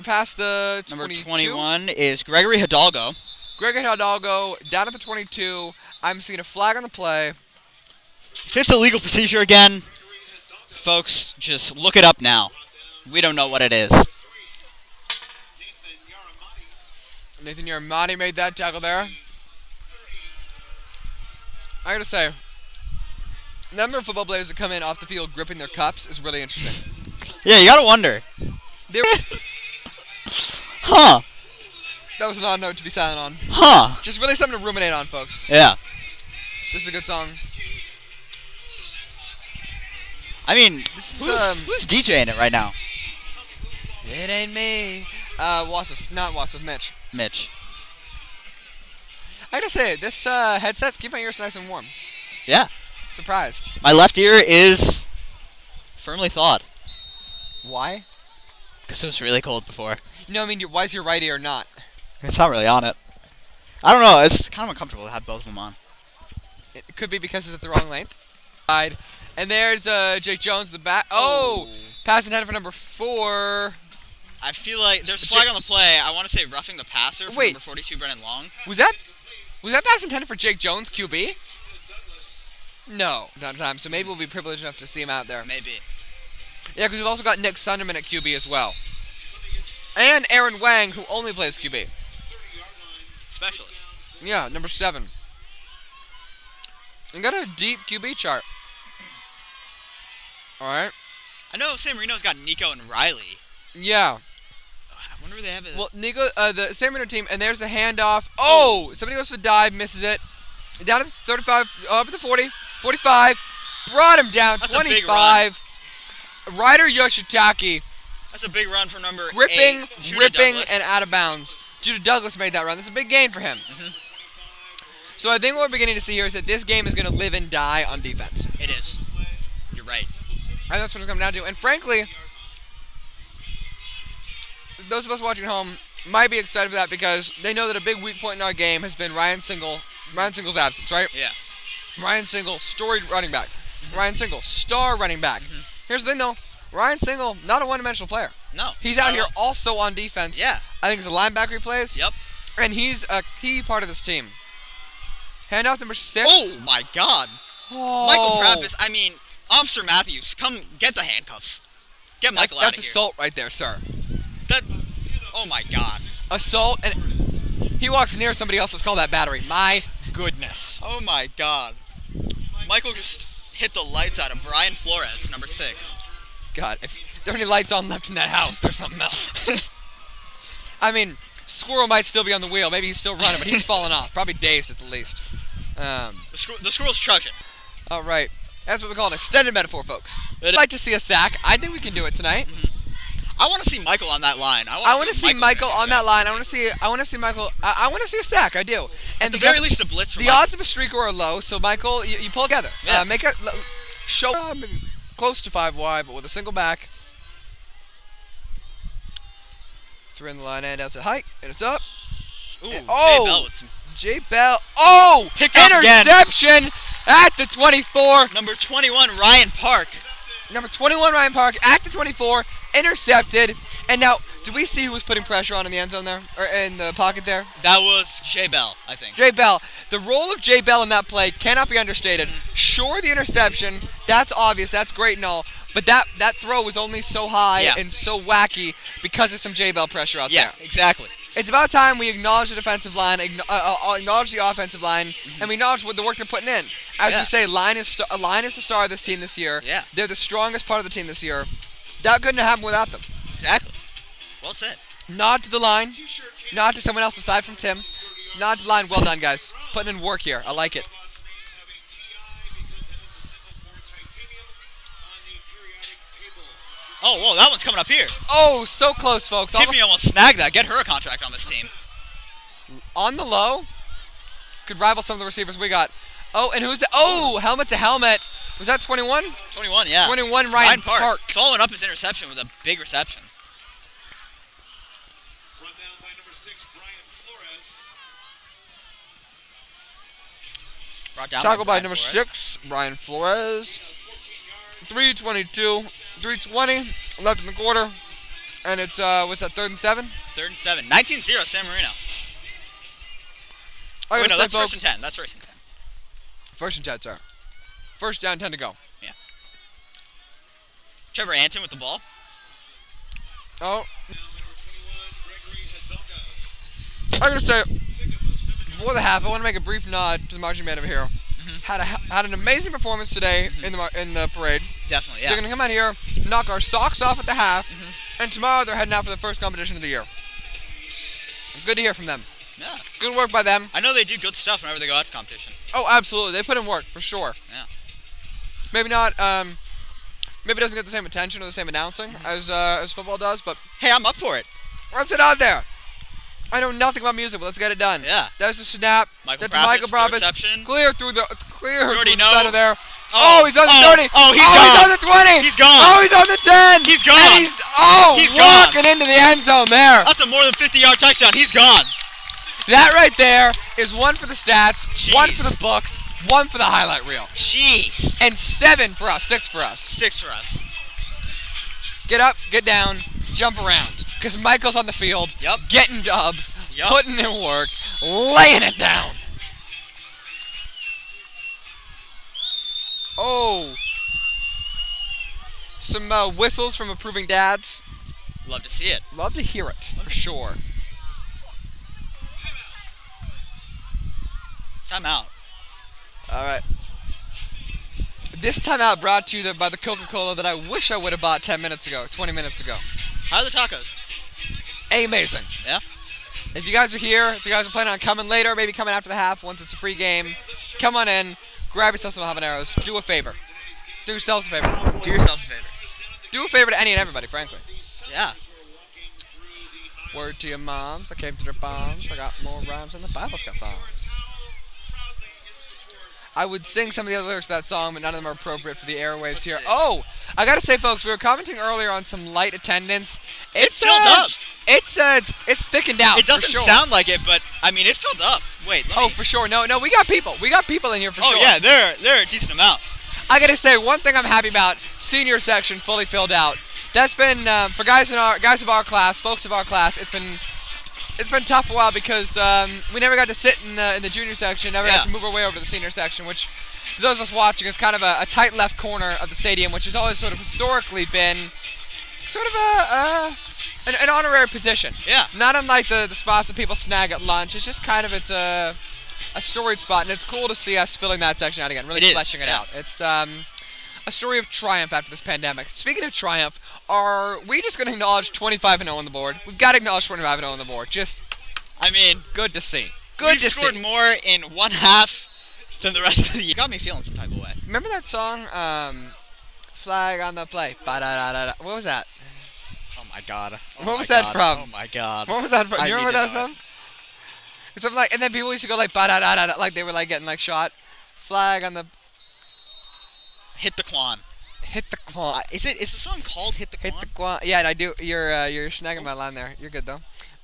past the 22. Number 21 is Gregory Hidalgo. Gregory Hidalgo down at the 22. I'm seeing a flag on the play. If it's a legal procedure again, folks, just look it up now. We don't know what it is. Nathan Yaramati made that tackle there. I gotta say, the number of football players that come in off the field gripping their cups is really interesting. Yeah, you gotta wonder. They're Huh. That was an odd note to be silent on. Huh. Just really something to ruminate on, folks. Yeah. This is a good song. I mean, This is, who's DJing it right now? It ain't me. Wasif, not Wasif, Mitch. Mitch. I gotta say, this headset's keeping my ears nice and warm. Yeah. Surprised. My left ear is firmly thawed. Why? Because it was really cold before. No, I mean, why is your right ear not? It's not really on it. I don't know. It's kind of uncomfortable to have both of them on. It could be because it's at the wrong length. And there's Jake Jones in the back. Oh! Pass intended for number 4. I feel like there's a flag on the play. I want to say roughing the passer for Wait. number 42, Brennan Long. Was that pass intended for Jake Jones, QB? No, not time. So maybe we'll be privileged enough to see him out there. Maybe. Yeah, because we've also got Nick Sunderman at QB as well. And Aaron Wang, who only plays QB. Specialist. Yeah, number 7. And got a deep QB chart. Alright. I know San Marino's got Nico and Riley. Yeah. I wonder where they have it. Well, Nico, the San Marino team, and there's the handoff. Oh! Somebody goes for the dive, misses it. Down to 35, up to 40, 45. Brought him down, That's a big 25. Ryder Yoshitake That's a big run from number gripping, 8. Judah ripping, Douglas. and out of bounds. Judah Douglas made that run. That's a big gain for him. Mhm. So I think what we're beginning to see here is that this game is going to live and die on defense. It is. You're right. And that's what it's coming down to. And frankly, those of us watching at home might be excited for that because they know that a big weak point in our game has been Ryan Single's absence, right? Yeah. Ryan Single, storied running back. Ryan Single, star running back. Here's the thing, though. Ryan Single, not a one-dimensional player. No. He's out here also on defense. Yeah. I think he's a linebacker he plays. Yep. And he's a key part of this team. Handoff number 6. Oh, my God. Oh. Michael Krappus. I mean, Officer Matthews, come get the handcuffs. Get Michael out of That's here. assault right there, sir. That. Oh, my God. Assault, and he walks near somebody else. Let's call that battery. My goodness. Oh, my God. Michael just hit the lights out of Brian Flores, number 6. God, if there are any lights on left in that house, there's something else. I mean, Squirrel might still be on the wheel. Maybe he's still running, but he's fallen off. Probably dazed at the least. The squirrel's trudging. All right. That's what we call an extended metaphor, folks. It I'd like to see a sack. I think we can do it tonight. I want to see Michael on that line. I want to see Michael on that line. I want to see Michael. I want to see a sack. I do. And At the very least, a blitz from the Michael. odds of a streaker are low, so Michael, you pull together. Yeah. Make a show maybe close to 5 wide, but with a single back. 3 in the line and outside hike, and it's up. Ooh, And- Jay Bell with some Jay Bell. Oh! Pick up again. Interception at the 24. number 21, Ryan Park. Number 21, Ryan Park at the 24. Intercepted. And now, did we see who was putting pressure on in the end zone there? Or in the pocket there? That was Jay Bell, I think. Jay Bell. The role of Jay Bell in that play cannot be understated. Sure, the interception, that's obvious, that's great and all. But that throw was only so high and so wacky because of some Jay Bell pressure out there. Yeah, exactly. It's about time we acknowledge the defensive line, acknowledge the offensive line, and we acknowledge what the work they're putting in. As we say, line is the star of this team this year. Yeah. They're the strongest part of the team this year. That couldn't have happened without them. Exactly. Well said. Nod to the line. Nod to someone else aside from Tim. Nod to the line. Well done, guys. Putting in work here. I like it. Oh, whoa, that one's coming up here. Oh, so close, folks. Tiffany almost snagged that. Get her a contract on this team. On the low. Could rival some of the receivers we got. Oh, and who's that? Oh, helmet to helmet. Was that 21? 21, yeah. 21, Ryan Park. Following up his interception with a big reception. Brought down by number 6, Brian Flores. Brought down Tackle by Brian number Flores. 6, Brian Flores. 3:22 3:20 left in the quarter. And it's, what's that, 3rd and 7? 3rd and 7. 19-0, San Marino. Wait, no, that's folks, 1st and 10. That's 1st and 10. 1st and 10, sir. 1st down, 10 to go. Yeah. Trevor Anton with the ball. Oh. I gotta say, before the half, I want to make a brief nod to the marching band over here. Had an amazing performance today in the parade. Definitely, yeah. They're gonna come out here, knock our socks off at the half, and tomorrow they're heading out for the first competition of the year. Good to hear from them. Yeah. Good work by them. I know they do good stuff whenever they go out to competition. Oh, absolutely. They put in work for sure. Yeah. Maybe not. Maybe it doesn't get the same attention or the same announcing as football does, but Hey, I'm up for it. let's it out there. I know nothing about music, but let's get it done. Yeah. That's a snap. Michael That's Michael Brabus, Brabus. interception. Clear through the already know. center there. Oh, He's on the 30. Oh, he's He's gone. on the 20. He's gone. Oh, he's on the 10. He's gone. And he's He's walking gone. into the end zone there. That's a more than 50-yard touchdown. He's gone. That right there is one for the stats, Jeez. one for the books, one for the highlight reel. Jeez. And 7 for us, 6 for us. 6 for us. Get up, get down, jump around. Because Michael's on the field, Yep. getting dubs, Yep. putting in work, laying it down. Oh. Some whistles from approving dads. Love to see it. Love to hear it, for sure. Timeout. All right. This timeout brought to you by the Coca-Cola that I wish I would have bought 10 minutes ago, 20 minutes ago. How are the tacos? Amazing. Yeah? If you guys are here, if you guys are planning on coming later, maybe coming after the half once it's a free game, come on in, grab yourself some habaneros, do a favor. Do yourselves a favor. Do yourself a favor. Do a favor to any and everybody, frankly. Yeah. Word to your moms, I came to their bombs, I got more rhymes than the Bible's got songs. I would sing some of the other lyrics to that song, but none of them are appropriate for the airwaves here. Oh, I gotta say, folks, we were commenting earlier on some light attendance. It's filled up. It's thickened out. It doesn't for sure. sound like it, but I mean, it filled up. Wait, let me. For sure. No, we got people. We got people in here for sure. Oh yeah, they're a decent amount. I gotta say, one thing I'm happy about: senior section fully filled out. That's been for guys of our class, folks of our class. It's been tough for a while because we never got to sit in the junior section, never got to move our way over to the senior section, which for those of us watching is kind of a tight left corner of the stadium, which has always sort of historically been sort of an honorary position. Yeah. Not unlike the spots that people snag at lunch. It's just kind of a storied spot, and it's cool to see us filling that section out again, really fleshing it out. It's a story of triumph after this pandemic. Speaking of triumph, are we just going to acknowledge 25-0 on the board? We've got to acknowledge 25-0 on the board. Just, I mean, good to see. We've scored more in one half than the rest of the year. Got me feeling some type of way. Remember that song, Flag on the Play? Ba-da-da-da-da. What was that? Oh my god. What was that from? Oh my god. What was that from? Do you remember that know. from? It's something like, and then people used to go like ba-da-da-da-da, like they were like getting like shot. Flag on the... Hit the Quan. Hit the Quan. Is the song called Hit the Quan? Hit the Quan. Yeah, and I do. You're snagging my line there. You're good though.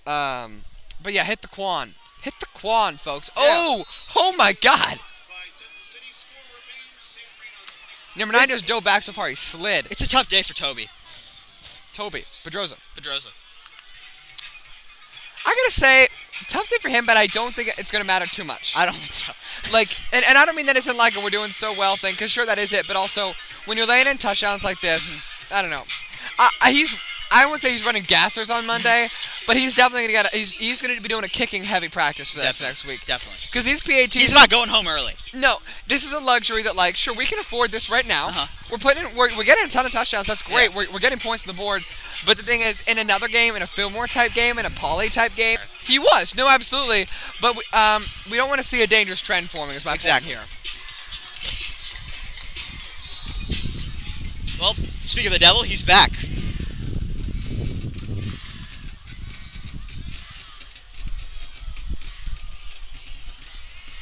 But yeah, hit the Quan. Hit the Quan, folks. Yeah. Oh my God. Number 9 just dove back so far. He slid. It's a tough day for Toby. Pedroza. I gotta say, tough day for him, but I don't think it's gonna matter too much. I don't think so. Like, and I don't mean that isn't like a we're doing so well thing, because sure that is it, but also when you're laying in touchdowns like this, I don't know. I wouldn't say he's running gassers on Monday, but he's definitely gonna he's gonna be doing a kicking heavy practice for this next week. Definitely. Because these PATs, he's not going home early. No, this is a luxury that like sure we can afford this right now. We're getting a ton of touchdowns. That's great. Yeah. We're getting points on the board. But the thing is, in another game, in a Fillmore type game, in a Poly type game, he was no absolutely. But we don't want to see a dangerous trend forming. Is my point here. Well, speaking of the devil, he's back.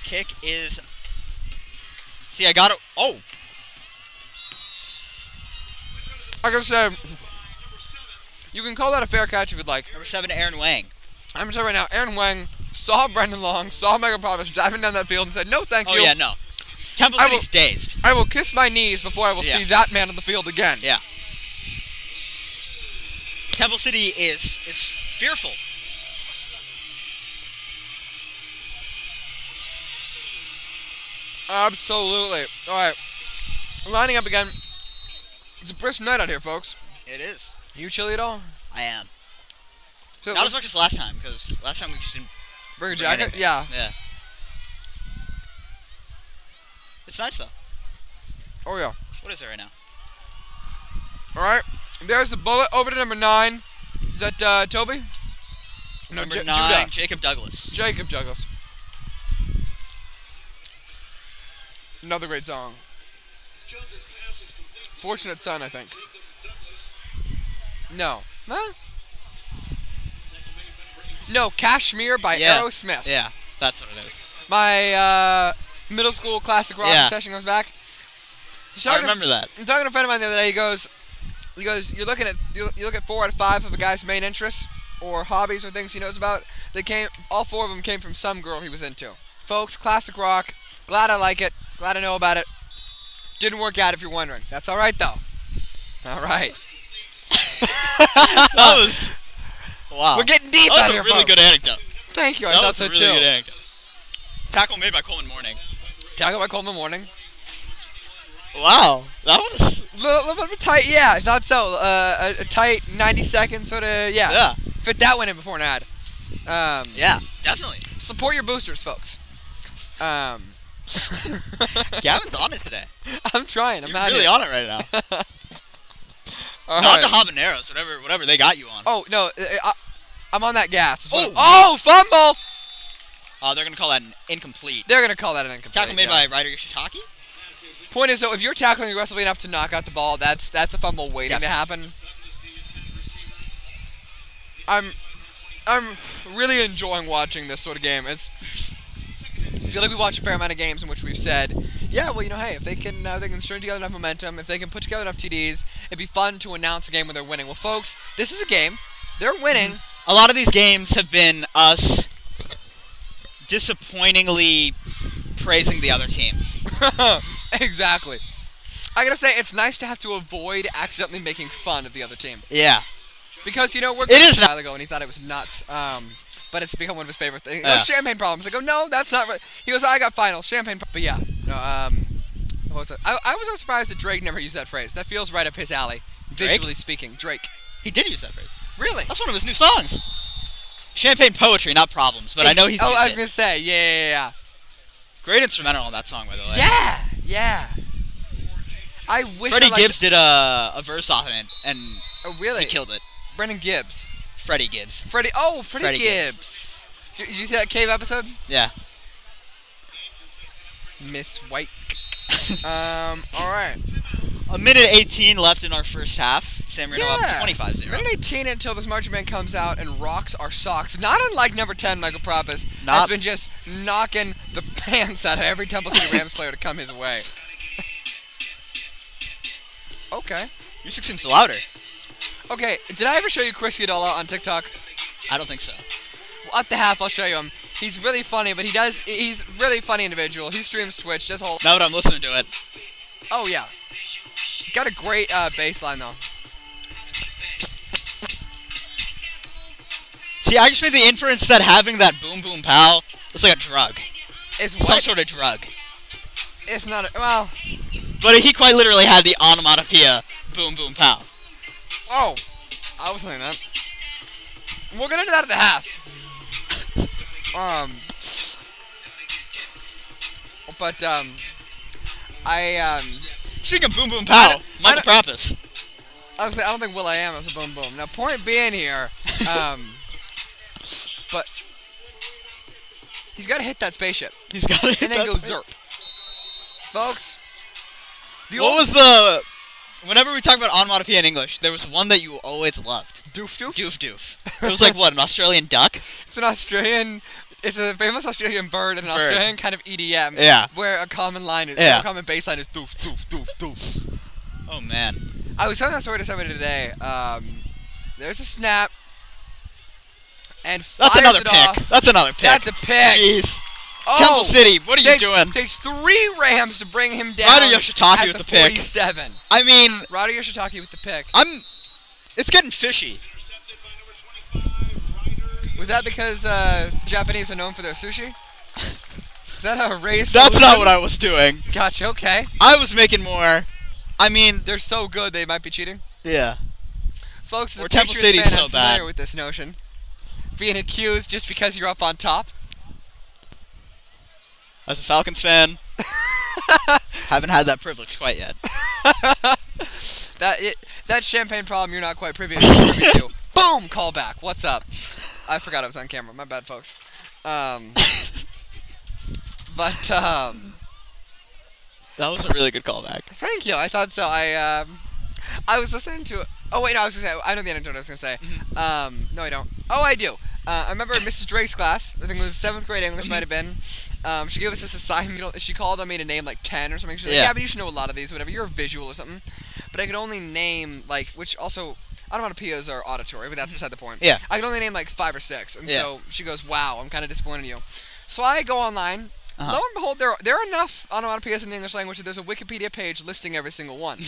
Kick is. See, I got it. Oh. Like I said, you can call that a fair catch if you'd like. Number 7, Aaron Wang. I'm gonna say right now, Aaron Wang saw Brendan Long, saw Mega Promise diving down that field and said, "No, thank you." Oh yeah, no. Temple City's dazed. I will kiss my knees before I will see that man on the field again. Yeah. Temple City is fearful. Absolutely. All right. Lining up again. It's a brisk night out here, folks. It is. You chilly at all? I am. So Not as much as last time, because last time we just didn't bring a bring jacket? anything. Yeah. Yeah. It's nice, though. Oh, yeah. What is it right now? All right. There's the bullet over to number 9. Is that Toby? No, Number 9, Judah. Jacob Douglas. Jacob Douglas. Another great song. Jones's pass is complete. Fortunate Son, I think. Jacob Douglas. No. Huh? Tackle made by number 8. No, Kashmir by Yeah. Aerosmith. Yeah, that's what it is. My middle school classic rock Yeah. session comes back. I remember that. I'm talking to a friend of mine the other day. He goes, you look at 4 out of 5 of a guy's main interests or hobbies or things he knows about. All 4 of them came from some girl he was into. Folks, classic rock. Glad I like it. Glad I know about it. Didn't work out if you're wondering. That's all right though. All right. That was... Wow. We're getting deep That out was here, a really folks. good anecdote. Thank you. I That thought was so a really too. good anecdote. Tackle made by Coleman Morning. Tackle by Coleman Morning. Wow. That was... Little bit of a tight, yeah, I thought so. A tight 90 second sort of, yeah. Yeah. Fit that one in before an ad. Yeah, definitely. Support your boosters, folks. Gavin's on it today. I'm trying. I'm You're not really here. on it right now. All Not right. the habaneros, whatever they got you on. Oh no, I'm on that gas. Oh. Oh, fumble! They're gonna call that an incomplete. They're gonna call that an incomplete. Tackle made yeah. by Ryder Yoshitake. Point is though, if you're tackling aggressively enough to knock out the ball, that's a fumble waiting to happen. I'm really enjoying watching this sort of game. I feel like we watch a fair amount of games in which we've said, yeah, well, hey, if they can string together enough momentum, if they can put together enough TDs, it'd be fun to announce a game when they're winning. Well, folks, this is a game. They're winning. A lot of these games have been us disappointingly praising the other team. Exactly. I gotta say, it's nice to have to avoid accidentally making fun of the other team. Yeah. Because, we're It is a while ago and he thought it was nuts. But it's become one of his favorite things. Yeah. Champagne problems. I go, no, that's not right. He goes, I got finals. Champagne But yeah. No, what was it? I was surprised that Drake never used that phrase. That feels right up his alley. Drake? Visually speaking. Drake. He did use that phrase. Really? That's one of his new songs. Champagne poetry, not problems, but I know he's Oh, used I was it. going to say, yeah. Great instrumental on that song, by the way. Yeah. I wish Freddie I liked Gibbs did a verse off it, and Oh, really? he killed it. Brendan Gibbs. Freddie Gibbs. Freddie Freddie Gibbs. Did you see that Cave episode? Yeah. Miss White. All right. A minute 18 left in our first half. San Marino up 25-0. Minute 18 until this marching band comes out and rocks our socks. Not unlike number 10, Michael Proppas, has been just knocking the pants out of every Temple City Rams player to come his way. Okay. Music seems louder. Okay, did I ever show you Chris Yadola on TikTok? I don't think so. Well, at the half, I'll show you him. He's really funny, but he's really funny individual. He streams Twitch, does whole... Now that I'm listening to it. Oh, yeah. Got a great bass line, though. See, I just made the inference that having that boom boom pow is like a drug. It's Some what? sort of drug. It's not a... Well... But he quite literally had the onomatopoeia boom boom pow. Oh, I was thinking that. We'll get into that at the half. Speaking of boom boom pow, Michael don't- Proppas. I don't think Will.i.am is a boom boom. Now, point being here, but he's got to hit that spaceship He's got it. and then go zerp, folks. What was the... Whenever we talk about onomatopoeia in English, there was one that you always loved. Doof doof? Doof doof. It was like, what, an Australian duck? It's an Australian. It's a famous Australian bird and an Bird. Australian kind of EDM. Yeah. Where a common line is, Yeah. a common bass line is doof doof doof doof. Oh, man. I was telling that story to somebody today. There's a snap. And That's fires another it pick. off. That's another pick. That's a pick. Jeez. Oh, Temple City, what are you doing? Takes 3 Rams to bring him down. Ryder Yoshitake at with the pick. 47. I mean, Ryder Yoshitake with the pick. it's getting fishy. Was that because Japanese are known for their sushi? Is that a race? That's not what I was doing. Gotcha. Okay. I was making more. I mean, They're so good they might be cheating. yeah. Folks, as Or a Temple Patriots City's fan, so I'm familiar bad. with this notion. Being accused just because you're up on top. As a Falcons fan, haven't had that privilege quite yet. That champagne problem you're not quite privy to. Boom! Call back. What's up? I forgot I was on camera. My bad, folks. That was a really good callback. Thank you. I thought so. I was listening to. Oh wait, no. I was gonna say. I know the anecdote I was gonna say. No, I don't. Oh, I do. I remember Mrs. Drake's class. I think it was 7th grade English. Might have been. She gave us this assignment. She called on me to name like 10 or something. She's like, Yeah. yeah, but you should know a lot of these. Whatever. You're a visual or something. But I could only name like, which also. Onomatopoeias are auditory, but that's beside the point. Yeah. I can only name like 5 or 6, and Yeah. so she goes, "Wow, I'm kind of disappointed in you." So I go online. Uh-huh. Lo and behold, there are enough onomatopoeias in the English language that there's a Wikipedia page listing every single one.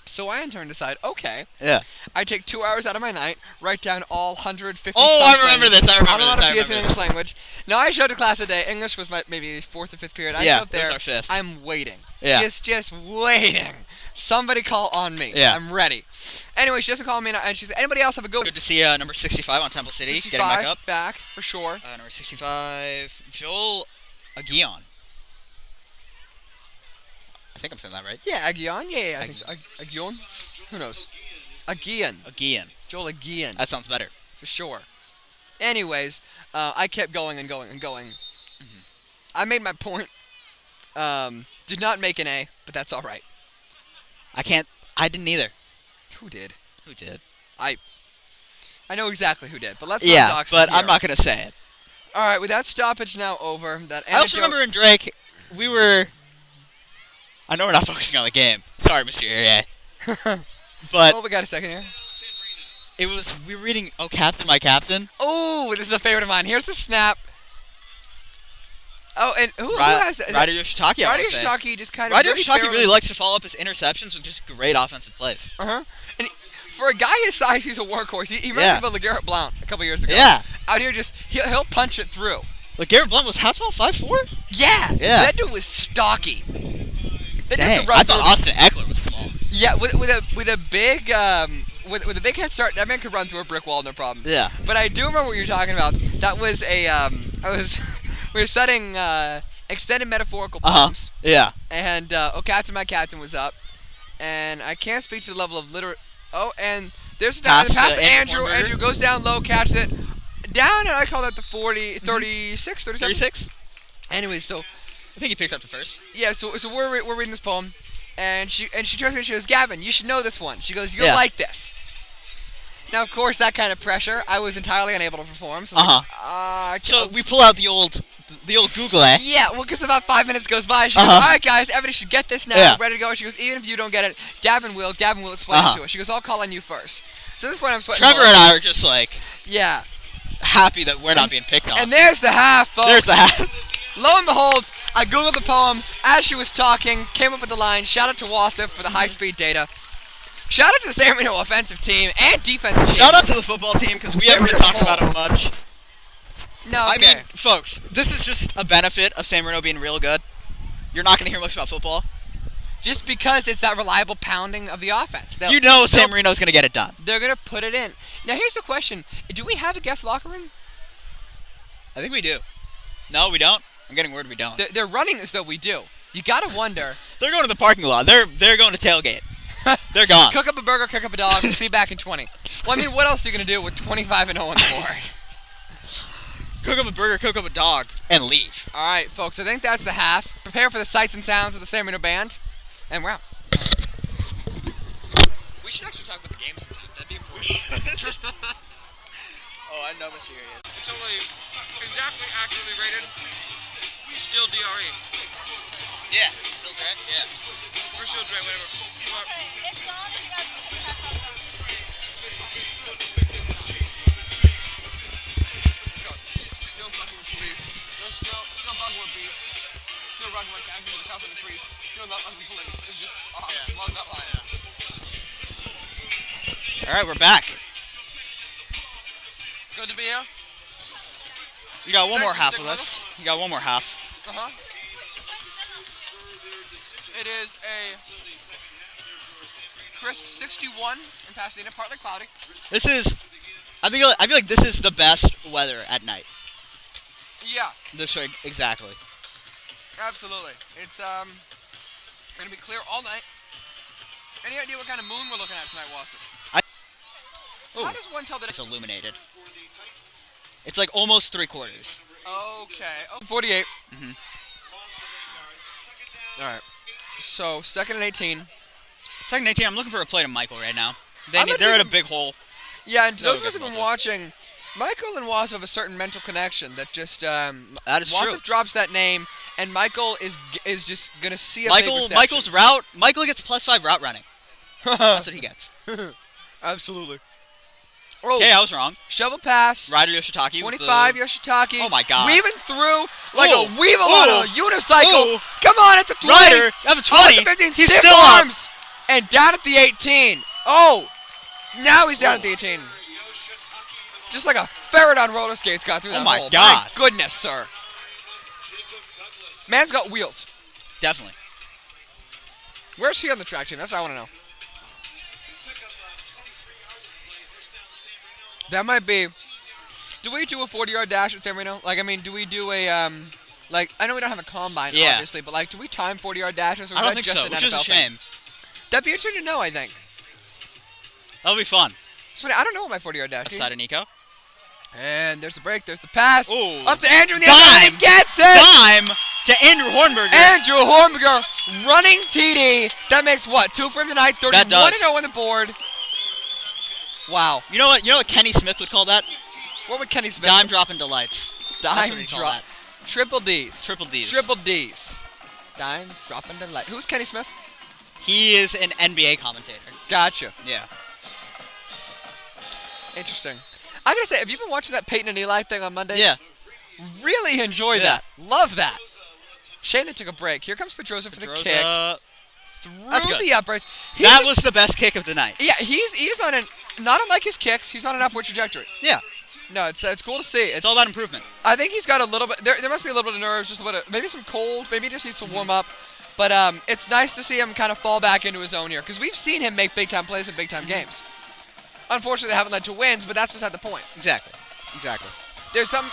So I in turn decide, okay, Yeah. I take 2 hours out of my night, write down all 150. Oh, I remember this. Onomatopoeias in English language. Now I showed to class today. English was my maybe 4th or 5th period. I Yeah, showed there. it was our 5th. I'm waiting. Yeah. Just waiting. Somebody call on me. Yeah. I'm ready. Anyway, she doesn't call me, and she said, "Anybody else have a good?" Good to see number 65 on Temple City. 65 Getting back up. back for sure. Number 65, Joel Aguillon. I think I'm saying that right. Yeah, Aguillon. Yeah, I think so. Aguillon? Who knows? Aguillon. Aguillon. Joel Aguillon. That sounds better. For sure. Anyways, I kept going and going and going. Mm-hmm. I made my point. Did not make an A, but that's all right. I didn't either. Who did? Who did? I know exactly who did, but let's Yeah, not dox but him here. I'm not going to say it. All right, with that stoppage now over, that I also anecdote- remember in Drake, we were... I know we're not focusing on the game. Sorry, Mr. Urier. But Oh, we got a second here. it was... We were reading, Oh, Captain, My Captain. Oh, this is a favorite of mine. Here's the snap. Oh, and who has that? Ryder Yoshitake, I Ryder would say. Yoshitake just kind of... Ryder very Yoshitake barely- really likes to follow up his interceptions with just great offensive plays. Uh-huh. And for a guy his size, he's a workhorse. He reminds Yeah. me of LeGarrette Blount a couple years ago. Yeah. Out here, just he'll punch it through. Like, Garrett Blunt was how tall? 5'4"? Yeah. Yeah. That dude was stocky. That dude Dang, could run I thought through- Austin Eckler was small. Yeah, with a big with a big head start, that man could run through a brick wall, no problem. Yeah. But I do remember what you're talking about. That was we were setting extended metaphorical poems. Yeah. And Oh Captain, My Captain was up, and I can't speak to the level of Oh, and there's a Pass pass to to Andrew. Andrew Andrew goes down low, catches it down, and I call that the 36, 37. 36? Anyway, so I think he picked up the first. yeah, so we're reading this poem, and she turns to me and she goes, "Gavin, you should know this one." She goes, "You'll Yeah. like this." Now, of course, that kind of pressure, I was entirely unable to perform. So, So we pull out the old Google, eh? yeah, well, because about 5 minutes goes by, she goes, Uh-huh. "All right, guys, everybody should get this now. Yeah. Ready to go." She goes, "Even if you don't get it, Gavin will explain it to us." She goes, "I'll call on you first." So at this point, I'm sweating. Trevor bullets. and I are just like Yeah. happy that we're not being picked on. And there's the half, folks. There's the half. Lo and behold, I googled the poem as she was talking, came up with the line, shout out to Wasif for the high-speed data. Shout out to the San Marino offensive team and defensive team. Shout out to the football team because we haven't really talked about it much. No, I okay. mean, folks, this is just a benefit of San Marino being real good. You're not going to hear much about football. Just because it's that reliable pounding of the offense. You know San Marino's going to get it done. They're going to put it in. Now, here's the question. Do we have a guest locker room? I think we do. No, we don't. I'm getting word we don't. They're running as though we do. You got to wonder. They're going to the parking lot. They're going to tailgate. They're gone. Cook up a burger, cook up a dog, see you back in 20. Well, I mean, what else are you going to do with 25-0 on the board? Cook up a burger, cook up a dog, and leave. All right, folks, I think that's the half. Prepare for the sights and sounds of the San Marino band. And we're out. We should actually talk about the game sometime. That'd be important. Oh, I know Mr. Urier. Totally, exactly accurately rated. Still DRE. Yeah, still correct. Yeah. Or still Dre, whatever. Still fucking with police. Still fucking with beef. Still rocking my khakis with the cuff and the priest. Still not fucking police. It's just along that line. All right, we're back. Good to be here. You got one more Thanks for half of sticking with this. You got one more half. Uh-huh. It is a crisp 61 in Pasadena, partly cloudy. This is. I feel like this is the best weather at night. Yeah, This way, exactly. absolutely. It's gonna be clear all night. Any idea what kind of moon we're looking at tonight, Wasson? Ooh, How does one tell that it's illuminated. It's like almost 3/4. Okay. Oh, 48. Mhm. All right. So, second and 18. Second 18. I'm looking for a play to Michael right now. I'm not They're at a even- big hole. Yeah, and to No, those of us good who've been ball, watching, Michael and Wasf have a certain mental connection that just That is Wasf true. drops that name, and Michael is just gonna see a big reception. Michael's route. Michael gets +5 route running. That's what he gets. Absolutely. Oh, Okay, I was wrong. shovel pass. Ryder Yoshitake. 25 Yoshitake. Oh my God. Weaving through like Ooh. a weevil on a Ooh. unicycle. Ooh. Come on, at the 20. Ryder, you have a 20. Oh, at the 15. He's Stiff still up. arms. And down at the 18. Oh, now he's down at the 18. Just like a ferret on roller skates got through that my hole. God. My goodness, sir. Man's got wheels. Definitely. Where's he on the track team? That's what I want to know. That might be. Do we do a 40-yard dash at San Marino? Like, I mean, do we do a like? I know we don't have a combine, Yeah. obviously, but like, do we time 40-yard dashes? Or I is don't that think just so, an which is a NFL shame. thing? That'd be interesting to know. I think. That'll be fun. It's funny. I don't know what my 40-yard dash is. Upside of Nico. And there's the break. There's the pass. Ooh. Up to Andrew in the end zone, and Dime. he gets it. Dime to Andrew Hornberger. Andrew Hornberger running TD. That makes what? 2 for him tonight. 31 does. 0 on the board. Wow. You know what? You know what Kenny Smith would call that? What would Kenny Smith? Dime dropping delights. That's Dime what he'd call drop. that. Triple D's. Triple D's. Triple D's. Dime dropping delight. Who's Kenny Smith? He is an NBA commentator. Gotcha. Yeah. Interesting. I gotta say, have you been watching that Peyton and Eli thing on Mondays? Yeah. Really enjoy Yeah. that. Love that. Shame they took a break. Here comes Pedroza for the kick. Pedroza. That's Through good. the uprights. That was the best kick of the night. Yeah, he's on an, not unlike his kicks, he's on an upward trajectory. Yeah. No, it's cool to see. It's all about improvement. I think he's got a little bit. There must be a little bit of nerves, just a little bit. Maybe some cold. Maybe he just needs to warm up. But it's nice to see him kind of fall back into his own here because we've seen him make big time plays in big time games. Unfortunately, they haven't led to wins, but that's beside the point. Exactly. Exactly. There's some.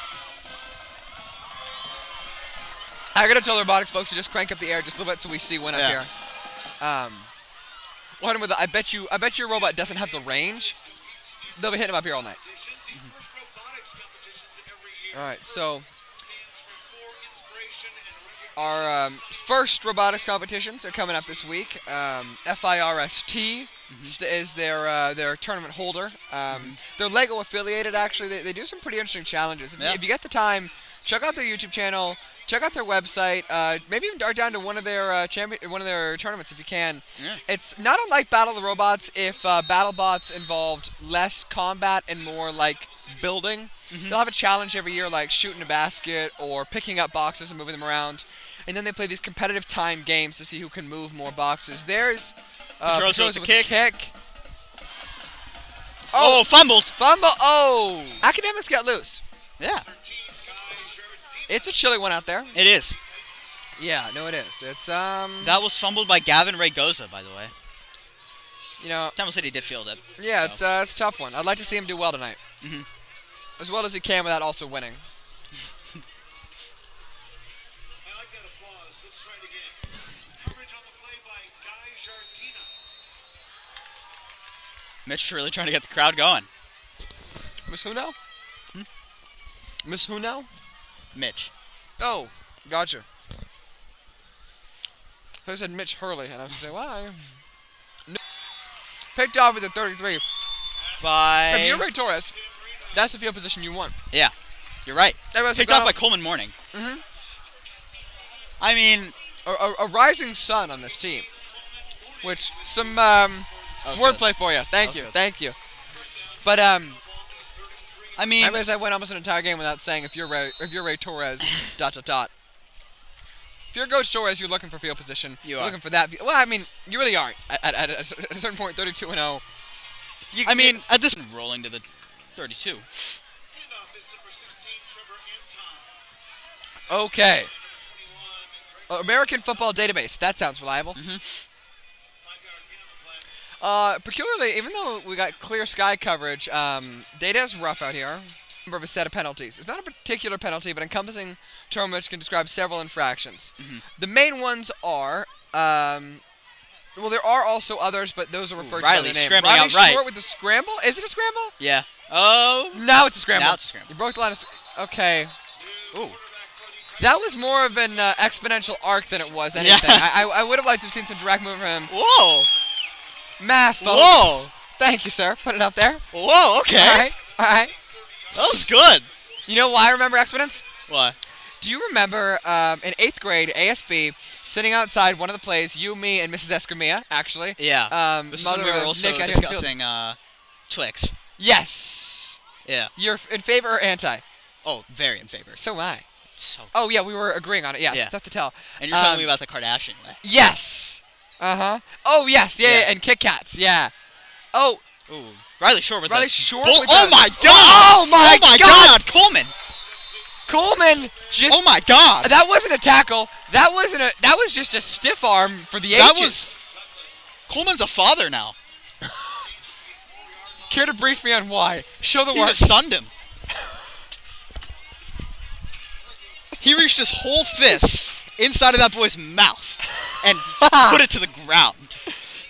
I gotta tell the robotics folks to just crank up the air just a little bit so we see one up Yeah. here. One with the, I bet you your robot doesn't have the range. They'll be hitting him up here all night. All right, so our first robotics competitions are coming up this week. FIRST is their tournament holder. They're Lego affiliated, actually. They do some pretty interesting challenges. If you get the time, check out their YouTube channel. Check out their website. Maybe even dart down to one of their tournaments if you can. Yeah. It's not unlike Battle of the Robots if BattleBots involved less combat and more like building. They'll have a challenge every year like shooting a basket or picking up boxes and moving them around. And then they play these competitive time games to see who can move more boxes. There's Pedroza with the kick. Oh, fumbled. fumble. Oh, Academics got loose. Yeah. It's a chilly one out there. It is. Yeah, no, it is. It's That was fumbled by Gavin Raygoza, by the way. you know, Temple City did field it. yeah, so. it's a tough one. I'd like to see him do well tonight, as well as he can without also winning. I like that applause. Let's try it again. Coverage on the play by Guy Jardina. Mitch really trying to get the crowd going. Miss who now? Miss who now? Mitch. Oh, gotcha. I said Mitch Hurley, and I was going to say, why? No. Picked off at the 33. By... If you're Ray Torres, that's the field position you want. Yeah. You're right. Everyone's Picked like, off by Coleman Morning. Mhm. I mean... A rising sun on this team. Which, some was wordplay for you. Thank was you, good. thank you. But, I mean... I realized I went almost an entire game without saying if you're Ray Torres, ... If you're Coach Torres, you're looking for field position. You You're are. looking for that. Well, I mean, you really aren't. At a certain point, 32-0. I mean, at this... Rolling to the 32. Handoff is number 16, Trevor Anton. Okay. American Football Database. That sounds reliable. Peculiarly, even though we got clear sky coverage, data is rough out here. Number of a set of penalties. It's not a particular penalty, but encompassing term which can describe several infractions. The main ones are, well, there are also others, but those are referred to by their name. Scrambling Riley out right. Short with the scramble. Is it a scramble? Yeah. Oh. Now it's a scramble. Now it's a scramble. You broke the line of. Okay. Ooh. That was more of an exponential arc than it was anything. Yeah. I would have liked to have seen some direct movement from him. Whoa. Math, folks. Whoa. Thank you, sir. Put it up there. Whoa. Okay. All right. All right. That was good. You know why I remember exponents? Why? Do you remember in 8th grade, ASB, sitting outside one of the plays, you, me, and Mrs. Escamilla, actually? Yeah. This is when we mother were of also Nick, I think, discussing Twix. Yes. Yeah. You're in favor or anti? Oh, very in favor. So am I. So good. Oh, yeah, we were agreeing on it. Yes, Yeah. it's tough to tell. And you're telling me about the Kardashian way. Yes. Uh-huh. Oh, yes. Yeah, Yeah. and Kit Kats. Yeah. Oh. Ooh. Riley Short with Riley a Short bull- with Oh a- my god! Oh my God! Coleman! Coleman just. Oh my god! That wasn't a tackle. That was just a stiff arm for the That ages. was. Coleman's a father now. Care to brief me on why? Show the He work. just sunned him. He reached his whole fist inside of that boy's mouth and put it to the ground.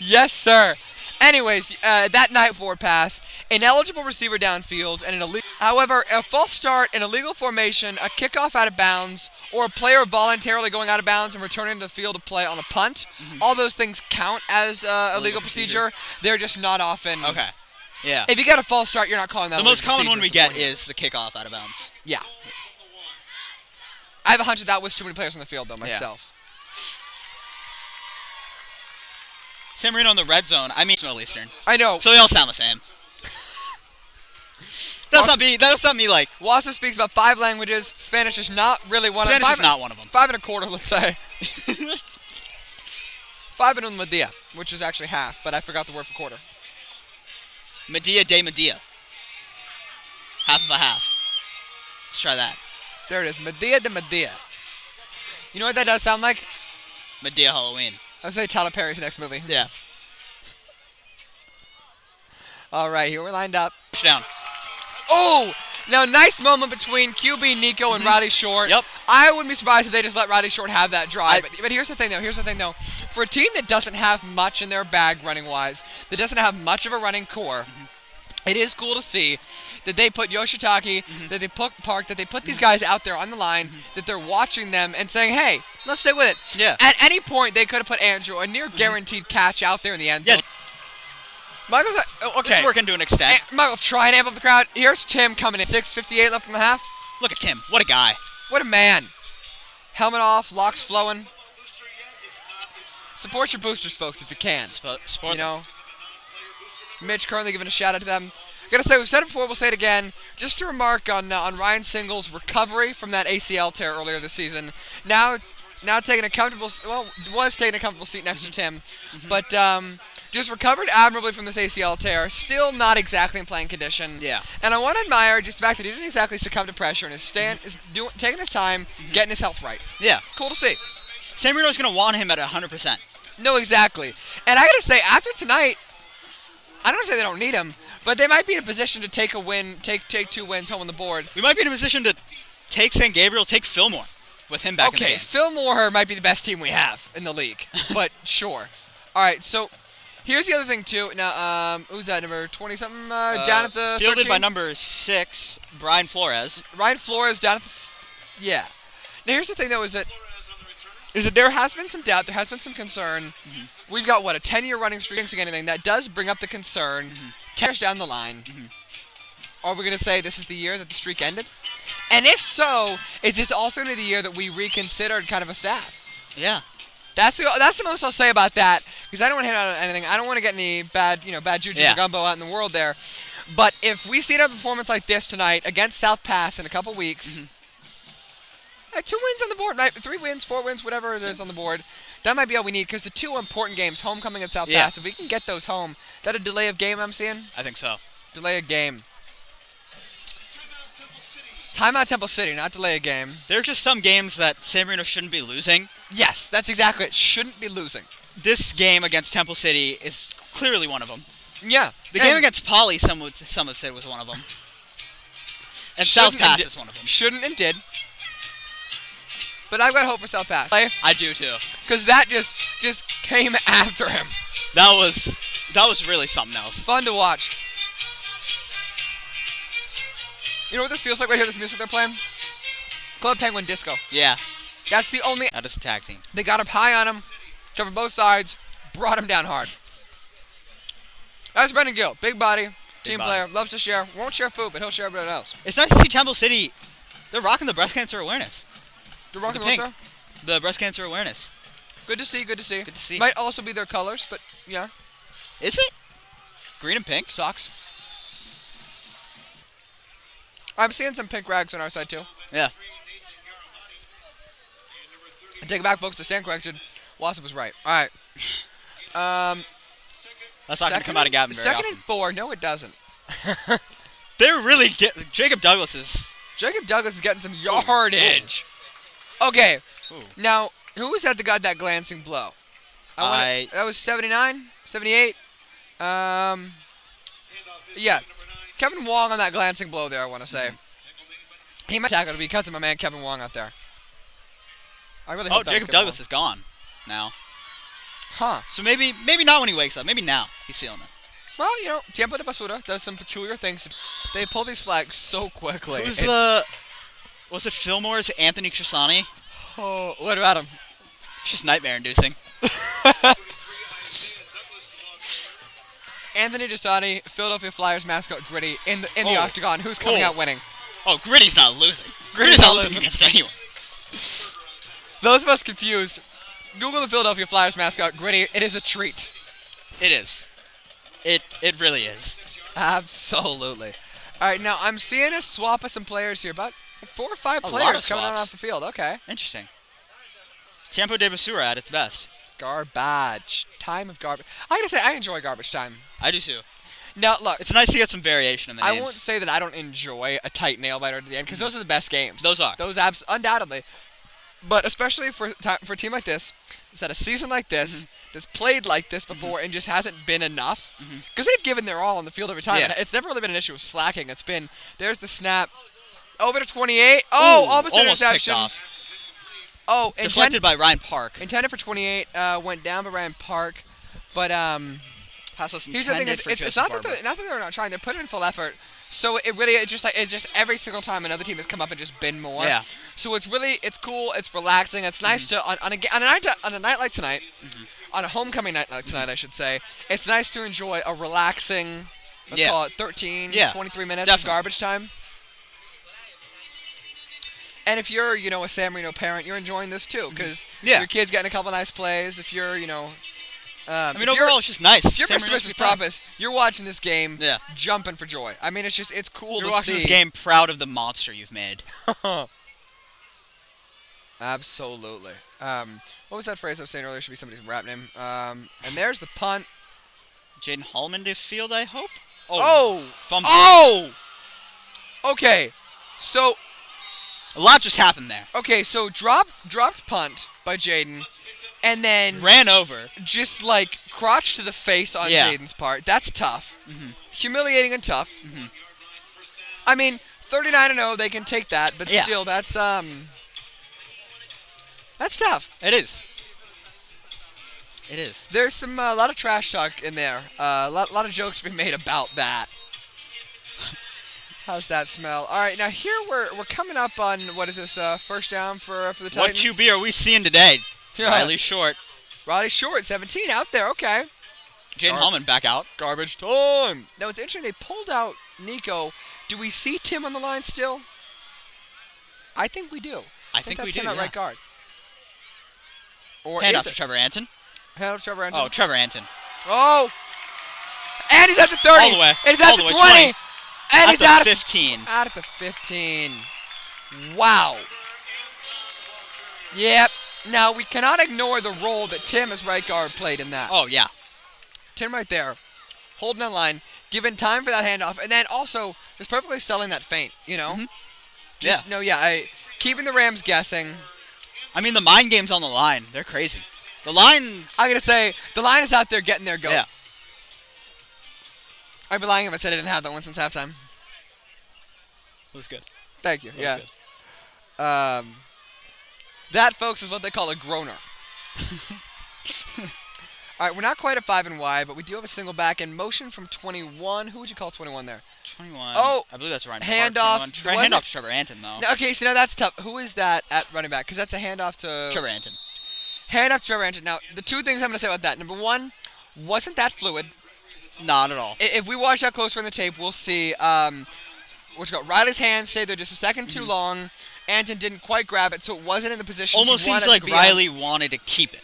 Yes, sir. Anyways, that night forward pass, an eligible receiver downfield, and an illegal. However, a false start, an illegal formation, a kickoff out of bounds, or a player voluntarily going out of bounds and returning to the field to play on a punt, all those things count as a legal procedure. They're just not often. Okay. Yeah. If you get a false start, you're not calling that. The a most legal common one we procedure. get is the kickoff out of bounds. Yeah. I have a hunch that was too many players on the field, though, myself. San Marino in the red zone. I mean, Middle Eastern. I know. So they all sound the same. That's not me like. Wassa speaks about 5 languages. Spanish is not really one Spanish of them. is not one of them. 5 1/4, let's say. 5 and un Medea, which is actually half, but I forgot the word for quarter. Medea de Medea. Half of a half. Let's try that. There it is. Medea de Medea. You know what that does sound like? Medea Halloween. I would say Tyler Perry's next movie. Yeah. All right, here we're lined up. Touchdown. Oh! Now, nice moment between QB Nico and Riley Short. Yep. I wouldn't be surprised if they just let Riley Short have that drive. But here's the thing, though. For a team that doesn't have much in their bag running-wise, that doesn't have much of a running core, it is cool to see that they put Yoshitaki, that they put Park, that they put these guys out there on the line, that they're watching them and saying, hey, let's stay with it. Yeah. At any point, they could have put Andrew, a near guaranteed catch out there in the end zone. Yeah. Michael's okay. It's working to an extent. Michael, try and amp up the crowd. Here's Tim coming in. 6:58 left in the half. Look at Tim. What a guy. What a man. Helmet off, locks flowing. Support your boosters, folks, if you can. Support You know, Mitch currently giving a shout out to them. Gotta say, we've said it before, we'll say it again. Just to remark on Ryan Single's recovery from that ACL tear earlier this season. Now taking a comfortable, was taking a comfortable seat next to Tim, but just recovered admirably from this ACL tear. Still not exactly in playing condition. Yeah. And I want to admire just the fact that he didn't exactly succumb to pressure and is taking his time, getting his health right. Yeah. Cool to see. San Marino's going to want him at 100%. No, exactly. And I gotta say, after tonight, I don't want to say they don't need him, but they might be in a position to take a win, take 2 wins home on the board. We might be in a position to take San Gabriel, take Fillmore with him back in the Okay, game. Phil Moore might be the best team we have in the league, but sure. All right, so here's the other thing too. Now, who's that number 20-something down at the fielded 13? by number 6, Brian Flores. Ryan Flores down at the yeah. Now here's the thing though is that there has been some doubt, there has been some concern. We've got a 10-year running streak against anything that does bring up the concern. 10 years down the line, are we going to say this is the year that the streak ended? And if so, is this also going to be the year that we reconsidered kind of a staff? Yeah. That's the most I'll say about that, because I don't want to hit out anything. I don't want to get any bad juju or gumbo out in the world there. But if we see another performance like this tonight against South Pass in a couple weeks, 2 wins on the board, right? 3 wins, 4 wins, whatever it is on the board, that might be all we need, because the 2 important games, homecoming and South Pass, if we can get those home, is that a delay of game I'm seeing? I think so. Delay of game. Timeout Temple City, not delay a game. There are just some games that San Marino shouldn't be losing. Yes, that's exactly it. Shouldn't be losing. This game against Temple City is clearly one of them. Yeah. The game against Poly, some have said was one of them. And South Pass is one of them. Shouldn't and did. But I've got hope for South Pass. I do too. Because that just came after him. That was really something else. Fun to watch. You know what this feels like right here, this music they're playing? Club Penguin Disco. Yeah. That's the only... That is a tag team. They got up high on him, covered both sides, brought him down hard. That's Brendan Gill. Big body, team player, loves to share. Won't share food, but he'll share everything else. It's nice to see Temple City. They're rocking the breast cancer awareness. They're rocking the pink. also? The breast cancer awareness. Good to see, good to see. Good to see. Might also be their colors, but yeah. Is it? Green and pink? Socks. I'm seeing some pink rags on our side too. Yeah. I take it back, folks. The stand correction. Wasp was right. All right. That's not going to come out of Gavin very second often. and 4. No, it doesn't. They're really Jacob Douglas is... Jacob Douglas is getting some yardage. Okay. Ooh. Now, who was that got that glancing blow? That was 79? 78? Yeah. Kevin Wong on that glancing blow there, I want to say. He might tackle because of my man Kevin Wong out there. I really hope Jacob Douglas is gone now. Huh. So maybe not when he wakes up. Maybe now he's feeling it. Well, you know, Tiempo de Basura does some peculiar things. They pull these flags so quickly. Was it Fillmore's Anthony Chisani? Oh, what about him? It's just nightmare-inducing. Anthony Gisani, Philadelphia Flyers mascot Gritty in the octagon. Who's coming out winning? Oh, Gritty's not losing. Gritty's not losing against anyone. Those of us confused, Google the Philadelphia Flyers mascot Gritty. It is a treat. It is. It really is. Absolutely. All right, now I'm seeing a swap of some players here. About 4 or 5 players coming on off the field. Okay. Interesting. Tiempo de Basura at its best. Garbage. Time of garbage. I gotta say, I enjoy garbage time. I do too. Now, look. It's nice to get some variation in the names. I won't say that I don't enjoy a tight nail biter at the end, because those are the best games. Those are. Those undoubtedly. But especially for a team like this, who's had a season like this, that's played like this before and just hasn't been enough, because they've given their all on the field every time. Yeah. And it's never really been an issue of slacking. It's been, there's the snap. Over to 28. Oh, almost interception. Picked off. Oh, deflected by Ryan Park. Intended for 28, went down by Ryan Park, but pass was here's the thing: intended for it's Joseph not Barber. that they're not trying; they're putting in full effort. So it's just every single time another team has come up and just been more. Yeah. So it's cool. It's relaxing. It's nice to on a night like tonight, on a homecoming night like tonight, I should say. It's nice to enjoy a relaxing. Let's call it 13, 23 minutes of garbage time. And if you're, a San Marino parent, you're enjoying this too, because your kid's getting a couple nice plays. If you're, overall, it's just nice. If you're Mr. Mrs. Propus, you're watching this game, Yeah. jumping for joy. I mean, it's cool to see. You're watching this game proud of the monster you've made. Absolutely. What was that phrase I was saying earlier? Should be somebody's rap name. And there's the punt. Jaden Hallman to field, I hope. Fumble. Okay, so. A lot just happened there. Okay, so dropped punt by Jaden, and then ran over. Just like crotch to the face on Jaden's part. That's tough. Humiliating and tough. I mean, 39-0, they can take that, but still, that's tough. It is. It is. There's a lot of trash talk in there. A lot of jokes being made about that. How's that smell? All right, now here we're coming up on, what is this, first down for the Titans? What QB are we seeing today? Riley Short. Riley Short, 17 out there, okay. Jaden Hallman back out. Garbage time. Now, it's interesting, they pulled out Nico. Do we see Tim on the line still? I think we do. I think we do, him at right guard. Or hand off to Trevor Anton. Hand off to Trevor Anton. Oh, Trevor Anton. Oh! And he's at the 30. All the way. And he's at the 20. And he's out of 15. Out at the 15. Wow. Yep. Now, we cannot ignore the role that Tim as right guard played in that. Oh, yeah. Tim right there, holding on line, giving time for that handoff, and then also just perfectly selling that feint, Just, keeping the Rams guessing. I mean, the mind game's on the line. They're crazy. The line. I'm gonna say the line is out there getting their goat. Yeah. I'd be lying if I said I didn't have that one since halftime. It was good. Thank you. That was Yeah. good. That, folks, is what they call a groaner. All right, we're not quite at 5 and wide, but we do have a single back in motion from 21. Who would you call 21 there? 21. Oh, I believe that's Ryan. handoff. Handoff to Trevor Anton, though. No, okay, so now that's tough. Who is that at running back? Because that's a handoff to Trevor Anton. Handoff to Trevor Anton. Now, the two things I'm going to say about that. Number one, wasn't that fluid? Not at all. If we watch that closer in the tape, we'll see Riley's hand stayed there just a second too long. Anton didn't quite grab it, so it wasn't in the position Almost he wanted seems like to be Riley wanted to keep it.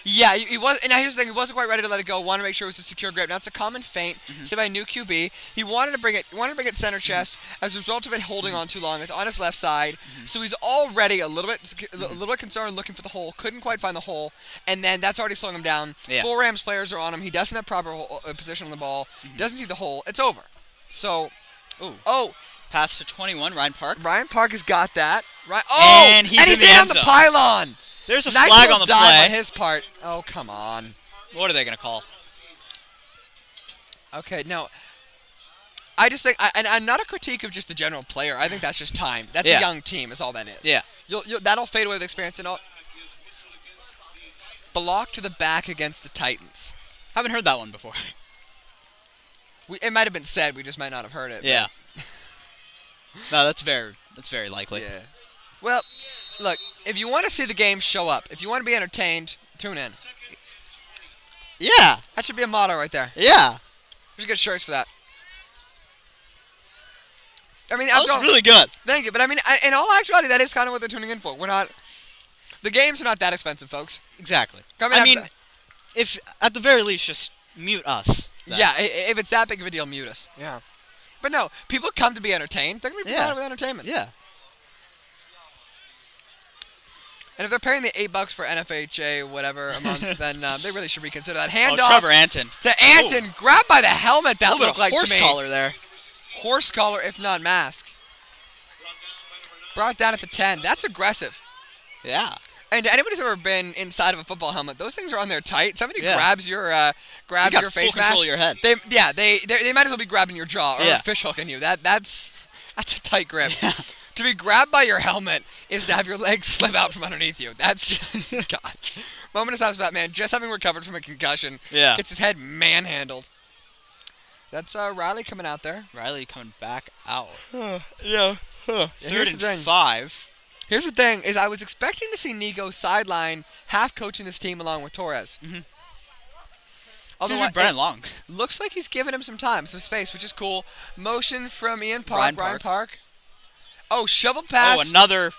Yeah, he was. And now here's the thing: he wasn't quite ready to let it go. Wanted to make sure it was a secure grip. That's a common feint, say by a new QB. He wanted to bring it center chest. As a result of it holding on too long, it's on his left side. So he's already a little bit concerned, looking for the hole. Couldn't quite find the hole, and then that's already slowing him down. Yeah. 4 Rams players are on him. He doesn't have proper position on the ball. Doesn't see the hole. It's over. So, Pass to 21, Ryan Park. Ryan Park has got that. Right. Oh, And he's in the in end on the zone. pylon. There's a Nice flag little on the dive play. on his part. Oh, come on. What are they going to call? Okay, now, I just think, and I'm not a critique of just the general player. I think that's just time. That's a young team is all that is. Yeah. That'll fade away with experience and all. Block to the back against the Titans. Haven't heard that one before. It might have been said. We just might not have heard it. Yeah. No, that's very likely. Yeah. Well, look, if you want to see the game, show up. If you want to be entertained, tune in. Yeah. That should be a motto right there. Yeah. We should get shirts for that. I mean, That was really good. Thank you, but I mean, in all actuality, that is kind of what they're tuning in for. The games are not that expensive, folks. Exactly. I mean, if at the very least, just mute us. then. Yeah, if it's that big of a deal, mute us. Yeah. But no, people come to be entertained. They're going to be provided with entertainment. Yeah. And if they're paying the $8 for NFHA whatever a month, then they really should reconsider that. Handoff Trevor Anton. to Anton. Grabbed by the helmet. That A little looked bit of like horse to me. collar there. Horse collar, if not mask. Brought down at the 10. That's aggressive. Yeah. And to anybody who's ever been inside of a football helmet, those things are on there tight. Somebody grabs your You got your full face control mask. of your head. They might as well be grabbing your jaw or fish hooking you. That's a tight grip. Yeah. To be grabbed by your helmet is to have your legs slip out from underneath you. That's just, God. Moment of silence for that man. Just having recovered from a concussion. Yeah. Gets his head manhandled. That's Riley coming out there. Riley coming back out. Yeah. Third and 5. Here's the thing: is I was expecting to see Nico sideline half coaching this team along with Torres. Although Brennan Long. looks like he's giving him some time, some space, which is cool. Motion from Ian Park, Ryan Park. Oh, shovel pass. Oh, another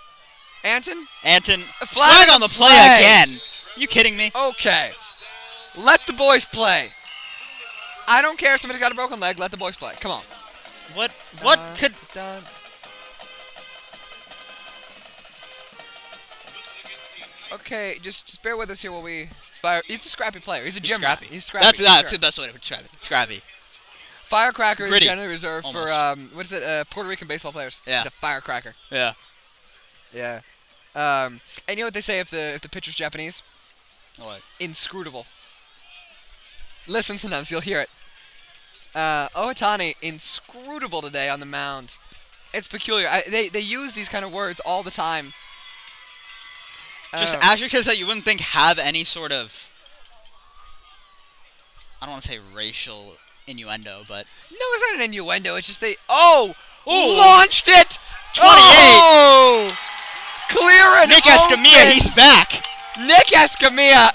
Anton. Flag on the play again. You kidding me? Okay. Let the boys play. I don't care if somebody's got a broken leg. Let the boys play. Come on. What could... Okay, just bear with us here while we... He's a scrappy player. He's a gym rat. He's scrappy. That's the best way to describe it. Scrappy. Firecracker Gritty. is generally reserved for, what is it, Puerto Rican baseball players. Yeah. He's a firecracker. Yeah. Yeah. And you know what they say if the pitcher's Japanese? What? Inscrutable. Listen sometimes, you'll hear it. Ohtani, inscrutable today on the mound. It's peculiar. They use these kind of words all the time. Just adjectives that you wouldn't think have any sort of... I don't want to say racial innuendo, but... No, it's not an innuendo. It's just they... Oh! Ooh. Launched it! 28! Oh! Clear and Nick open. Escamilla, he's back! Nick Escamilla.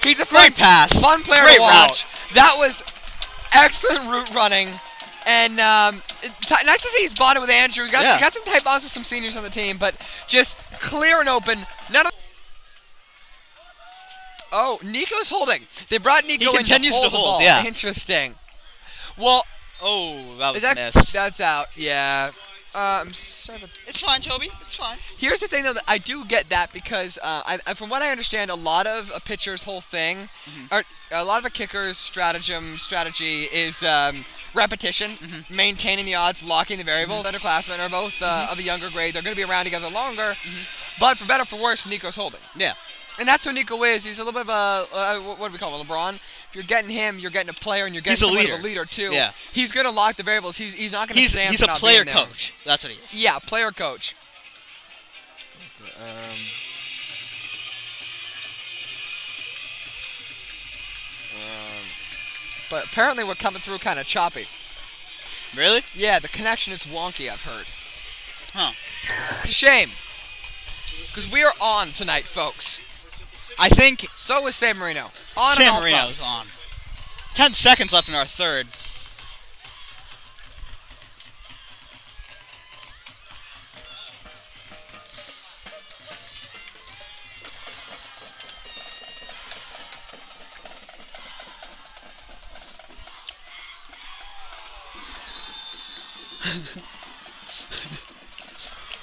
He's a Great pass. Fun player Great to watch. route. That was excellent route running. And nice to see he's bonded with Andrew. He got some tight bonds with some seniors on the team, but just clear and open. Nico's holding. They brought Nico in continues to hold to the hold, ball. yeah. Interesting. Well, Oh, that was that, missed. that's out. Yeah. I'm sorry about It's fine, Toby. It's fine. Here's the thing, though. That I do get that because, from what I understand, a lot of a pitcher's whole thing, or a lot of a kicker's strategy is repetition, maintaining the odds, locking the variables. Underclassmen are both of a younger grade. They're going to be around together longer. But for better or for worse, Nico's holding. Yeah. And that's what Nico is. He's a little bit of a, what do we call it, LeBron? If you're getting him, you're getting a player, and you're getting He's a leader. a leader too. Yeah. He's going to lock the variables. He's not going to stand He's for a not player being there. coach. That's what he is. Yeah, player coach. But apparently we're coming through kind of choppy. Really? Yeah, the connection is wonky, I've heard. Huh. It's a shame. Because we are on tonight, folks. I think So is San Marino. On San and all Marino's fronts. on. 10 seconds left in our third.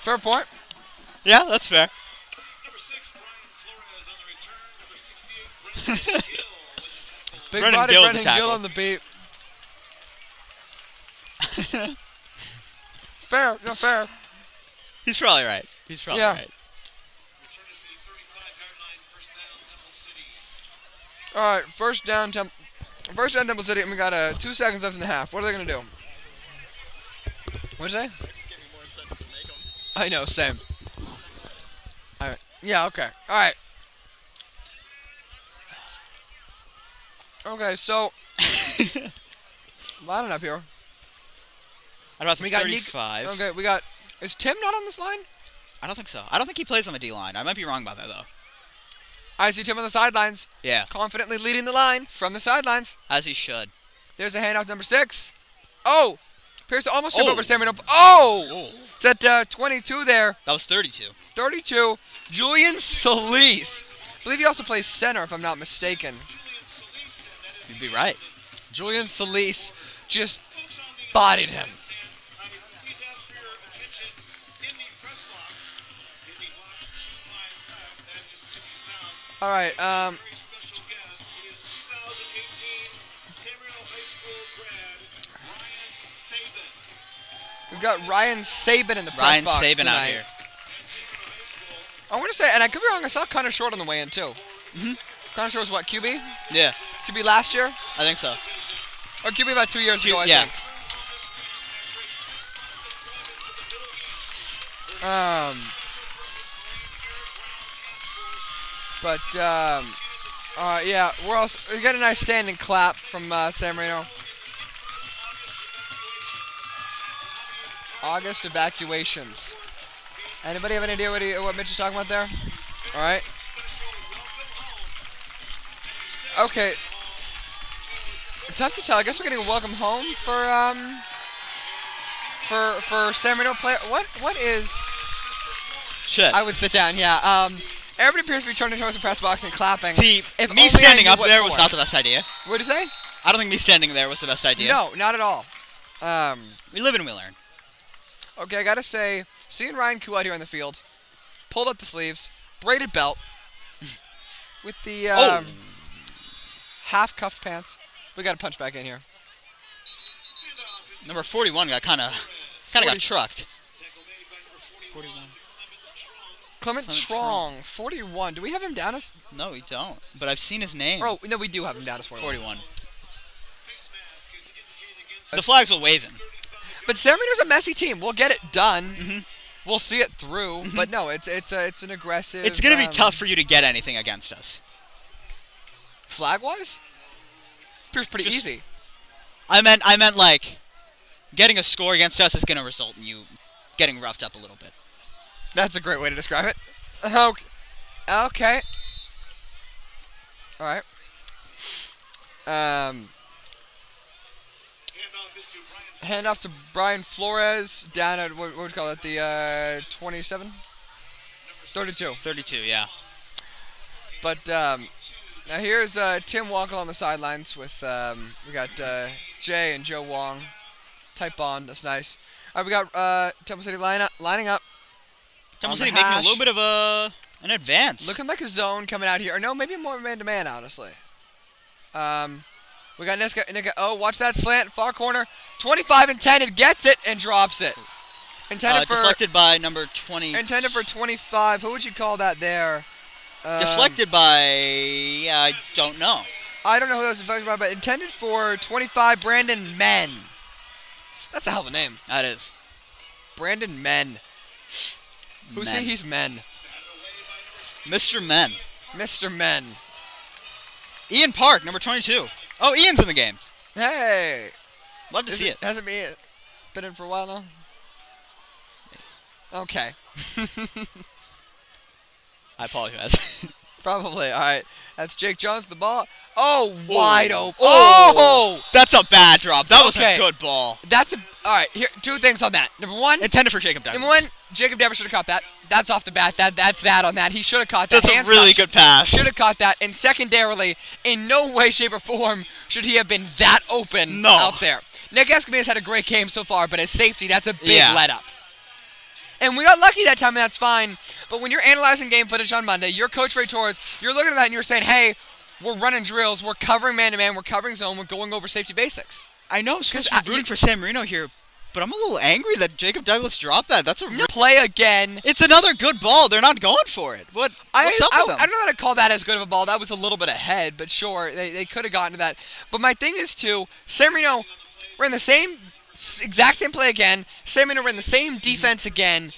Fair point. Yeah, that's fair. Number 6, Brian Flores on the return. Number 68, Brendan Gill with the tackle. Big Brendan body Gill with the Brendan Gill tackle. on the beat. Fair, no fair. He's probably right. He's probably Yeah. right. Return is the 35-yard line. First down, Temple City. All right, first down Temple City, and we got 2 seconds left in the half. What are they gonna do? What'd you say? I know, same. All right. Yeah. Okay. All right. Okay. So, lining up here. At about We got 35. Okay. We got. Is Tim not on this line? I don't think so. I don't think he plays on the D line. I might be wrong about that though. I see Tim on the sidelines, Yeah, confidently leading the line from the sidelines. as he should. There's a handoff to number 6. Oh, Pierce almost took Oh. over San Marino. Oh, Oh, it's at 22 there. that was 32. 32, Julian Solis. I believe he also plays center, if I'm not mistaken. Julian Solis, and that is You'd be right. Julian Solis just folks on the bodied him. please ask for your attention in the press box. In the box to my left, that is to the south. All right, Very special guest. He is 2018 San Marino High School grad, Ryan Saban. we've got Ryan Saban in the press Ryan box Saban tonight. out here. I want to say, and I could be wrong, I saw Connor Short on the way in too. Connor Short was what, QB? Yeah, QB last year? I think so. Or QB about 2 years ago, I yeah. think. Yeah, we got a nice standing clap from San Marino. August evacuations. Anybody have any idea what Mitch is talking about there? All right. Okay. Tough to tell. I guess we're getting a welcome home for San Marino player. What is? Shit. I would sit down. Yeah. Everybody appears to be turning towards the press box and clapping. See, If me only I standing knew up what there for. was not the best idea. What'd you say? I don't think me standing there was the best idea. No, not at all. We live and we learn. Okay, I gotta say, seeing Ryan Koo out here on the field, pulled up the sleeves, braided belt, with the Oh. half-cuffed pants. We gotta punch back in here. Number 41 got kind of 40. got trucked. Tackle made by number 41. 41. Clement Clement Trong, 41. Do we have him down as? No, we don't. But I've seen his name. Oh, no, we do have him down as 41. 41. Face mask is indicated against The flags are waving. But San Marino's a messy team. We'll get it done. We'll see it through. But no, it's an aggressive. It's gonna be tough for you to get anything against us. Flag-wise, appears pretty Just- easy. I meant like getting a score against us is gonna result in you getting roughed up a little bit. That's a great way to describe it. Okay. Okay. All right. handoff is to Brian Hand off to Brian Flores down at what would you call it? The 27, 32. 32, yeah. But now here's Tim walking on the sidelines with we got Jay and Joe Wong. Tight bond. That's nice. All right, we got Temple City lining up. Temple On the City making a hash. little bit of an advance. Looking like a zone coming out here. Or no, maybe more man-to-man, honestly. We got Nika. Oh, watch that slant. Far corner. 25 intended. Gets it and drops it. Intended for deflected by number 20. Intended for 25. Who would you call that there? Deflected by... I don't know. I don't know who that was deflected by, but intended for 25, Brandon Men. That's a hell of a name. That is. Brandon Men. Who's Men. he? He's Men. Mr. Men. Mr. Men. Ian Park, number 22. Oh, Ian's in the game. Hey. Love to see it. Hasn't been in for a while now? Okay. I apologize. Probably. All right. That's Jake Jones. The ball. Oh, wide open. Oh! That's a bad drop. That was a good ball. That's a. All right. Here, two things on that. Number one. Intended for Jacob Douglas. Number one, Jacob Dever should have caught that. That's off the bat. That's that on that. He should have caught that. That's a really good pass. Should have caught that. And secondarily, in no way, shape, or form should he have been that open out there. Nick Escamilla had a great game so far, but as safety, that's a big let up. And we got lucky that time, and that's fine. But when you're analyzing game footage on Monday, you're Coach Ray Torres, you're looking at that and you're saying, hey, we're running drills, we're covering man-to-man, we're covering zone, we're going over safety basics. I know, because I'm rooting for San Marino here, but I'm a little angry that Jacob Douglas dropped that. That's a play again. It's another good ball. They're not going for it. What's up with them? I don't know how to call that as good of a ball. That was a little bit ahead, but sure, they could have gotten to that. But my thing is, too, San Marino ran the exact same play again. San Marino ran the same defense again.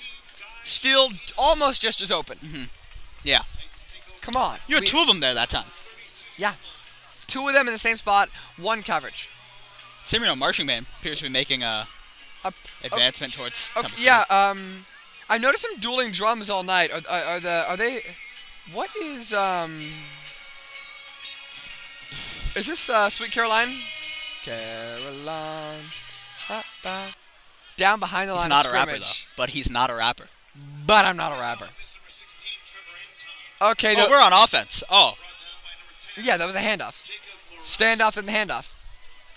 Still almost just as open. Mm-hmm. Yeah. Come on. You had two of them there that time. Yeah. Two of them in the same spot, one coverage. San Marino marching band appears to be making a advancement towards. Yeah. I noticed them dueling drums all night. Are they? What is Is this Sweet Caroline? Caroline. Down behind the line of scrimmage. He's not a rapper though. But he's not a rapper. But I'm not a rapper. Okay. Oh, we're on offense. Oh. Yeah, that was a handoff. Standoff and the handoff.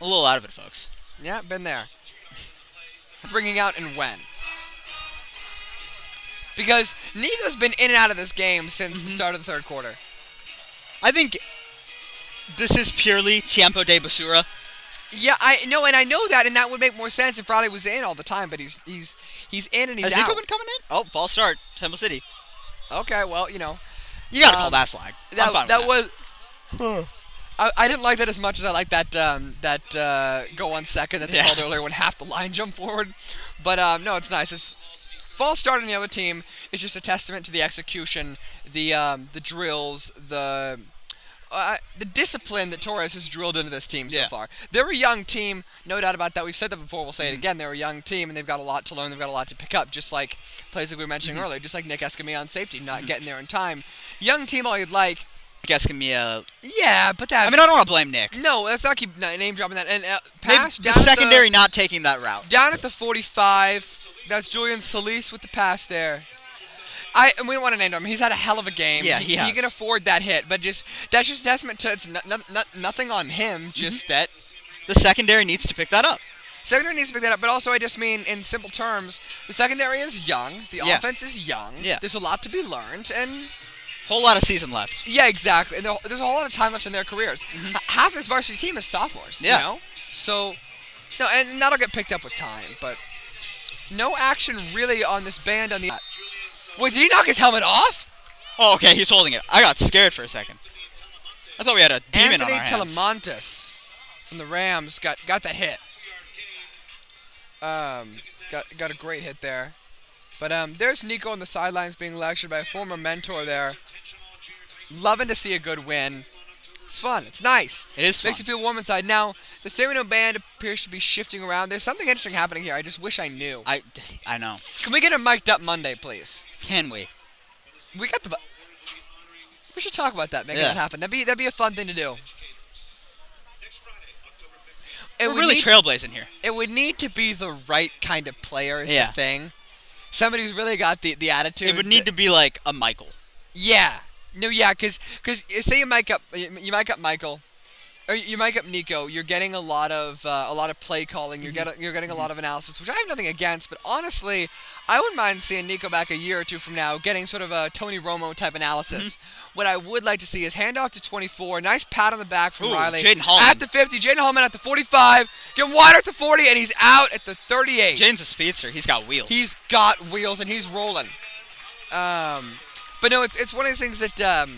A little out of it, folks. Yeah, been there. Bringing out and when. Because Nico's been in and out of this game since the start of the third quarter. I think this is purely Tiempo de Basura. Yeah, I know, and I know that, and that would make more sense if Friday was in all the time. But he's in and he's out. Has Nico been coming in? Oh, false start, Temple City. Okay, well, you know, you gotta call that flag. I'm fine with that. I didn't like that as much as I like that go on second that they called earlier when half the line jumped forward. But no, it's nice. It's false start on the other team. It's just a testament to the execution, the drills, the discipline that Torres has drilled into this team so far. They're a young team, no doubt about that. We've said that before, we'll say it again. They're a young team, and they've got a lot to learn. They've got a lot to pick up, just like plays like we were mentioning earlier, just like Nick Escamilla on safety, not getting there in time. Young team, all you'd like. Nick Escamilla. Yeah, but that's... I mean, I don't want to blame Nick. No, let's not keep name dropping that. And pass the down secondary not taking that route. Down at the 45, that's Julian Solis with the pass there. And we don't want to name him. He's had a hell of a game. Yeah, he has. He can afford that hit, but that's just a testament to it's nothing on him. Just that the secondary needs to pick that up. Secondary needs to pick that up, but also I just mean in simple terms, the secondary is young, the offense is young. Yeah. There's a lot to be learned, and whole lot of season left. Yeah, exactly. And there's a whole lot of time left in their careers. Half this varsity team is sophomores. Yeah. You know, so no, and that'll get picked up with time, but no action really on this band on the. Wait, did he knock his helmet off? Oh, okay, he's holding it. I got scared for a second. I thought we had a demon on our hands. Anthony Telemontis from the Rams got the hit. Got a great hit there. But there's Nico on the sidelines being lectured by a former mentor there. Loving to see a good win. It's fun. It's nice. It is fun. Makes you feel warm inside. Now, the San Marino band appears to be shifting around. There's something interesting happening here. I just wish I knew. I know. Can we get him mic'd up Monday, please? Can we? We got the... We should talk about that, make that happen. That'd be a fun thing to do. We're really trailblazing here. It would need to be the right kind of player is the thing. Somebody who's really got the attitude. It would need to be like a Michael. Yeah. No, yeah, because say you mic up Michael, Or you mic up Nico. You're getting a lot of play calling. You're getting a lot of analysis, which I have nothing against. But honestly, I wouldn't mind seeing Nico back a year or two from now, getting sort of a Tony Romo type analysis. What I would like to see is handoff to 24. Nice pat on the back from Riley. Jaden Hallman. At the 50. Jaden Hallman at the 45. Get wider at the 40, and he's out at the 38. Jaden's a speedster. He's got wheels. He's got wheels, and he's rolling. But no, it's one of those things that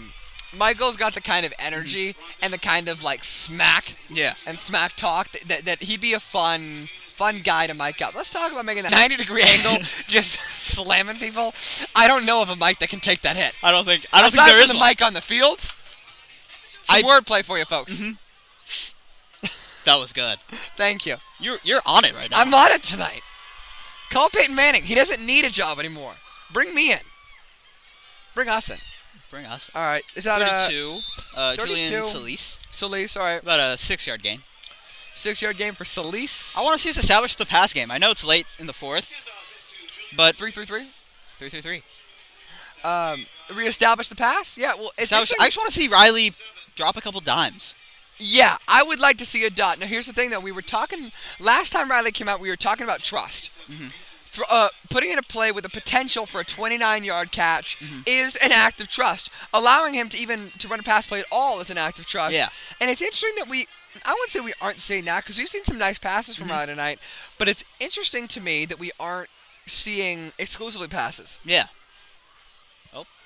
Michael's got the kind of energy and the kind of like smack and smack talk that he'd be a fun guy to mic up. Let's talk about making that 90-degree angle, just slamming people. I don't know of a mic that can take that hit. I don't think Aside there is from the one. mic on the field. Some wordplay for you folks. That was good. Thank you. You're on it right now. I'm on it tonight. Call Peyton Manning. He doesn't need a job anymore. Bring me in. Bring us in. Bring us. All right. Is that 32. 32. Julian Solis. Solis, all right. About a 6-yard gain. 6-yard game for Solis. I want to see us establish the pass game. I know it's late in the fourth, but 3-3-3. 3-3-3. Reestablish the pass? Yeah, well, it's I just want to see Riley drop a couple dimes. Yeah, I would like to see a dot. Now, here's the thing, though. We were talking, last time Riley came out, we were talking about trust. Putting in a play with a potential for a 29-yard catch is an act of trust. Allowing him to run a pass play at all is an act of trust. Yeah. And it's interesting that I wouldn't say we aren't seeing that because we've seen some nice passes from Riley tonight, but it's interesting to me that we aren't seeing exclusively passes. Yeah.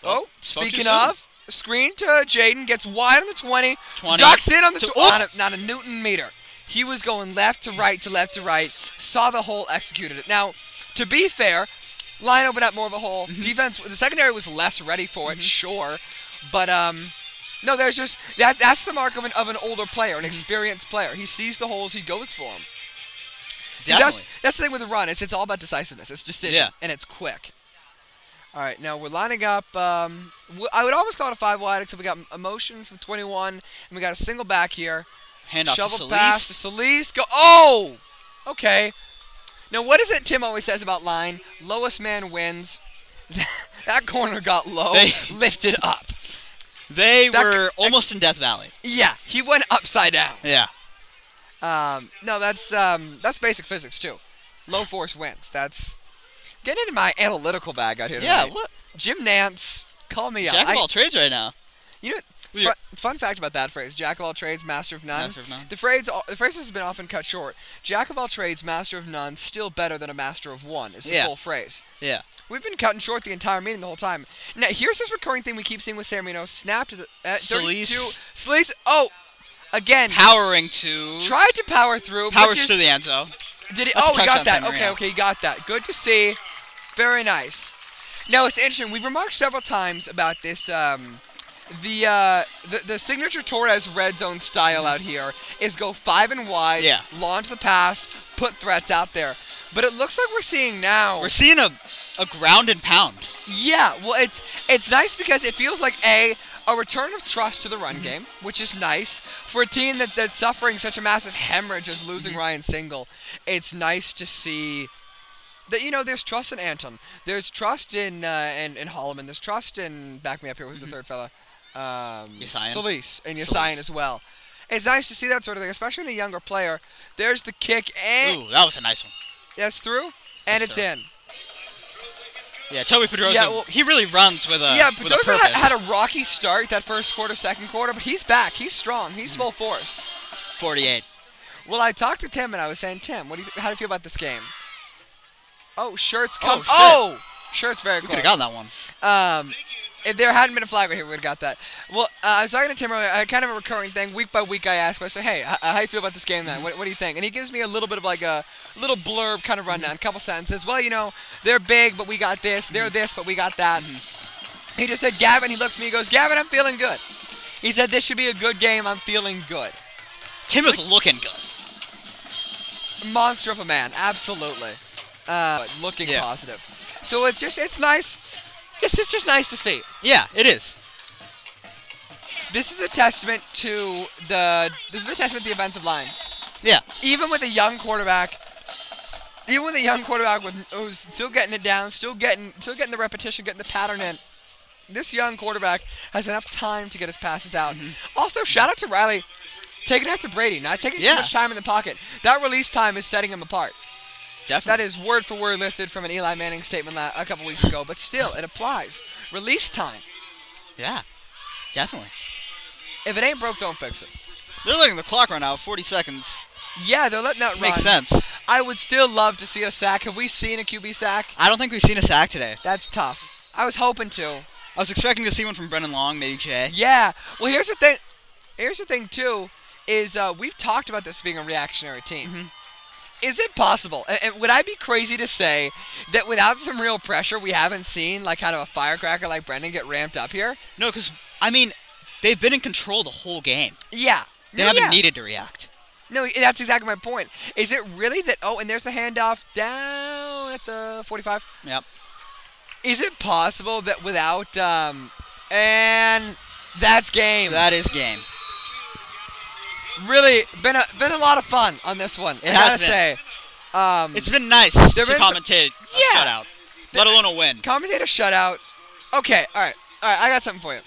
Oh, speaking of, screen to Jaden, gets wide on the 20. 20. Ducks in on the not a Newton meter. He was going left to right to left to right, saw the hole, executed it. Now, to be fair, line opened up more of a hole. Defense, the secondary was less ready for it, sure. But, no, there's just, that's the mark of an older player, an experienced player. He sees the holes, he goes for them. Definitely. That's the thing with the run. It's all about decisiveness. It's decision, and it's quick. All right, now we're lining up. I would almost call it a 5 wide, except we got a motion from 21, and we got a single back here. Handoff to Shovel Solis. pass to Solis. Go. Oh! Okay. Now, what is it Tim always says about line? Lowest man wins. That corner got low, lifted up. They were almost in Death Valley. Yeah, he went upside down. Yeah. No, that's basic physics too. Low force wins. That's getting into my analytical bag out here tonight. Yeah, what? Jim Nance, call me out. Jack of all trades right now. You know, fun fact about that phrase: Jack of all trades, master of none. Master of none. The phrase has been often cut short. Jack of all trades, master of none, still better than a master of one is the full phrase. Yeah. We've been cutting short the entire meeting the whole time. Now, here's this recurring thing we keep seeing with San Marino. Snap to the 32. Solis. Oh, again. Powering to. Tried to power through. Powers to the end zone. Did he? That's Oh, we got touchdown, that. San Marino. Okay, you got that. Good to see. Very nice. Now, it's interesting. We've remarked several times about this. The signature Torres red zone style out here is go 5 and wide, launch the pass, put threats out there. But it looks like we're seeing now. We're seeing a ground and pound. Yeah, well, it's nice because it feels like a return of trust to the run game, which is nice for a team that's suffering such a massive hemorrhage as losing Ryan Single. It's nice to see that there's trust in Anton, there's trust in Holloman, there's trust in back me up here. Who's the third fella? Solis and Yasayan as well. It's nice to see that sort of thing, especially in a younger player. There's the kick, and ooh, that was a nice one. That's through, and it's in. Yeah, Toby Pedrosa, well, he really runs with a with a Pedrosa purpose. had a rocky start that first quarter, second quarter, but he's back. He's strong. He's full force. 48. Well, I talked to Tim, and I was saying, Tim, how do you feel about this game? Oh, Shirt's come. Oh, shit. Shirt's very We close. could have gotten that one. If there hadn't been a flag right here, we would have got that. Well, I was talking to Tim earlier. Kind of a recurring thing. Week by week, I ask him, I say, hey, how do you feel about this game then? What do you think? And he gives me a little bit of like a little blurb kind of rundown, a couple sentences. Well, they're big, but we got this. They're this, but we got that. He just said, Gavin, he looks at me, he goes, Gavin, I'm feeling good. He said, this should be a good game. I'm feeling good. Tim is looking good. Monster of a man, absolutely. Looking positive. So it's nice. It's just nice to see. Yeah, it is. This is a testament to the offensive line. Yeah. Even with a young quarterback, who's still getting it down, still getting the repetition, getting the pattern in. This young quarterback has enough time to get his passes out. Also, shout out to Riley. taking after Brady, not taking Yeah. too much time in the pocket. That release time is setting him apart. That Definitely. is word for word lifted from an Eli Manning statement a couple weeks ago, but still, it applies. Release time. Yeah. Definitely. If it ain't broke, don't fix it. They're letting the clock run out. 40 seconds. Yeah, they're letting that run. Makes sense. I would still love to see a sack. Have we seen a QB sack? I don't think we've seen a sack today. That's tough. I was hoping to. I was expecting to see one from Brennan Long, maybe Jay. Yeah. Well, here's the thing. Here's the thing, too, is we've talked about this being a reactionary team. Mm-hmm. Is it possible, and would I be crazy to say that without some real pressure, we haven't seen like kind of a firecracker like Brendan get ramped up here? No, because, I mean, they've been in control the whole game. Yeah. They haven't needed to react. No, that's exactly my point. Is it really that, and there's the handoff down at the 45? Yep. Is it possible that without, and that's game. That is game. Really been a lot of fun on this one. I gotta say. It's been nice to been commentate a shutout, let alone a win. Commentate a shutout. Okay, all right. I got something for you.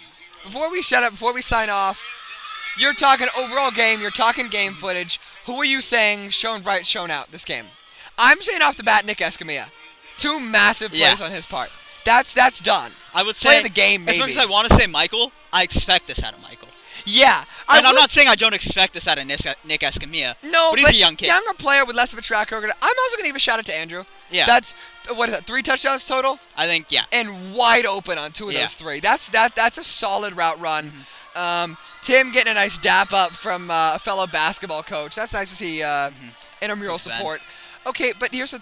Before we shut up, before we sign off, you're talking overall game. You're talking game footage. Who are you saying shown right, shown out this game? I'm saying off the bat, Nick Escamilla. 2 massive plays on his part. That's done. I would Play say the game, maybe. As much as I want to say Michael, I expect this out of Michael. Yeah. And I'm not saying I don't expect this out of Nick Escamilla. No, but he's a young kid. Younger player with less of a track record. I'm also going to give a shout out to Andrew. Yeah. That's, 3 touchdowns total? I think, yeah. And wide open on 2 of those 3. That's a solid route run. Mm-hmm. Tim getting a nice dap up from a fellow basketball coach. That's nice to see intramural support. Okay, but here's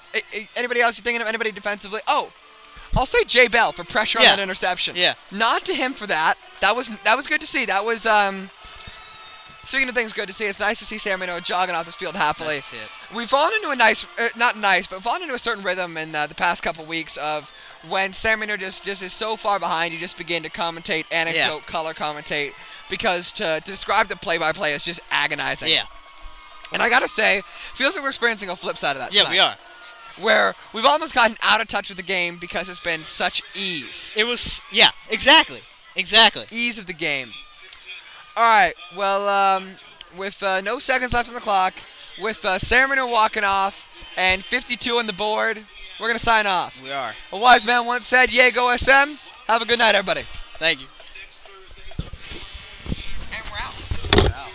anybody else you thinking of? Anybody defensively? Oh, I'll say Jay Bell for pressure on that interception. Yeah. Not to him for that. That was good to see. That was speaking of things good to see, it's nice to see San Marino jogging off this field happily. Nice to see it. We've fallen into a nice, but fallen into a certain rhythm in the past couple weeks of when San Marino just is so far behind, you just begin to commentate, anecdote, color commentate, because to describe the play-by-play is just agonizing. Yeah. And I gotta say, feels like we're experiencing a flip side of that. Yeah, tonight, we are. Where we've almost gotten out of touch with the game because it's been such ease. It was, yeah, exactly. Exactly. Ease of the game. All right, well, with no seconds left on the clock, with San Marino walking off and 52 on the board, we're going to sign off. We are. A wise man once said, "Yay, go SM." Have a good night, everybody. Thank you.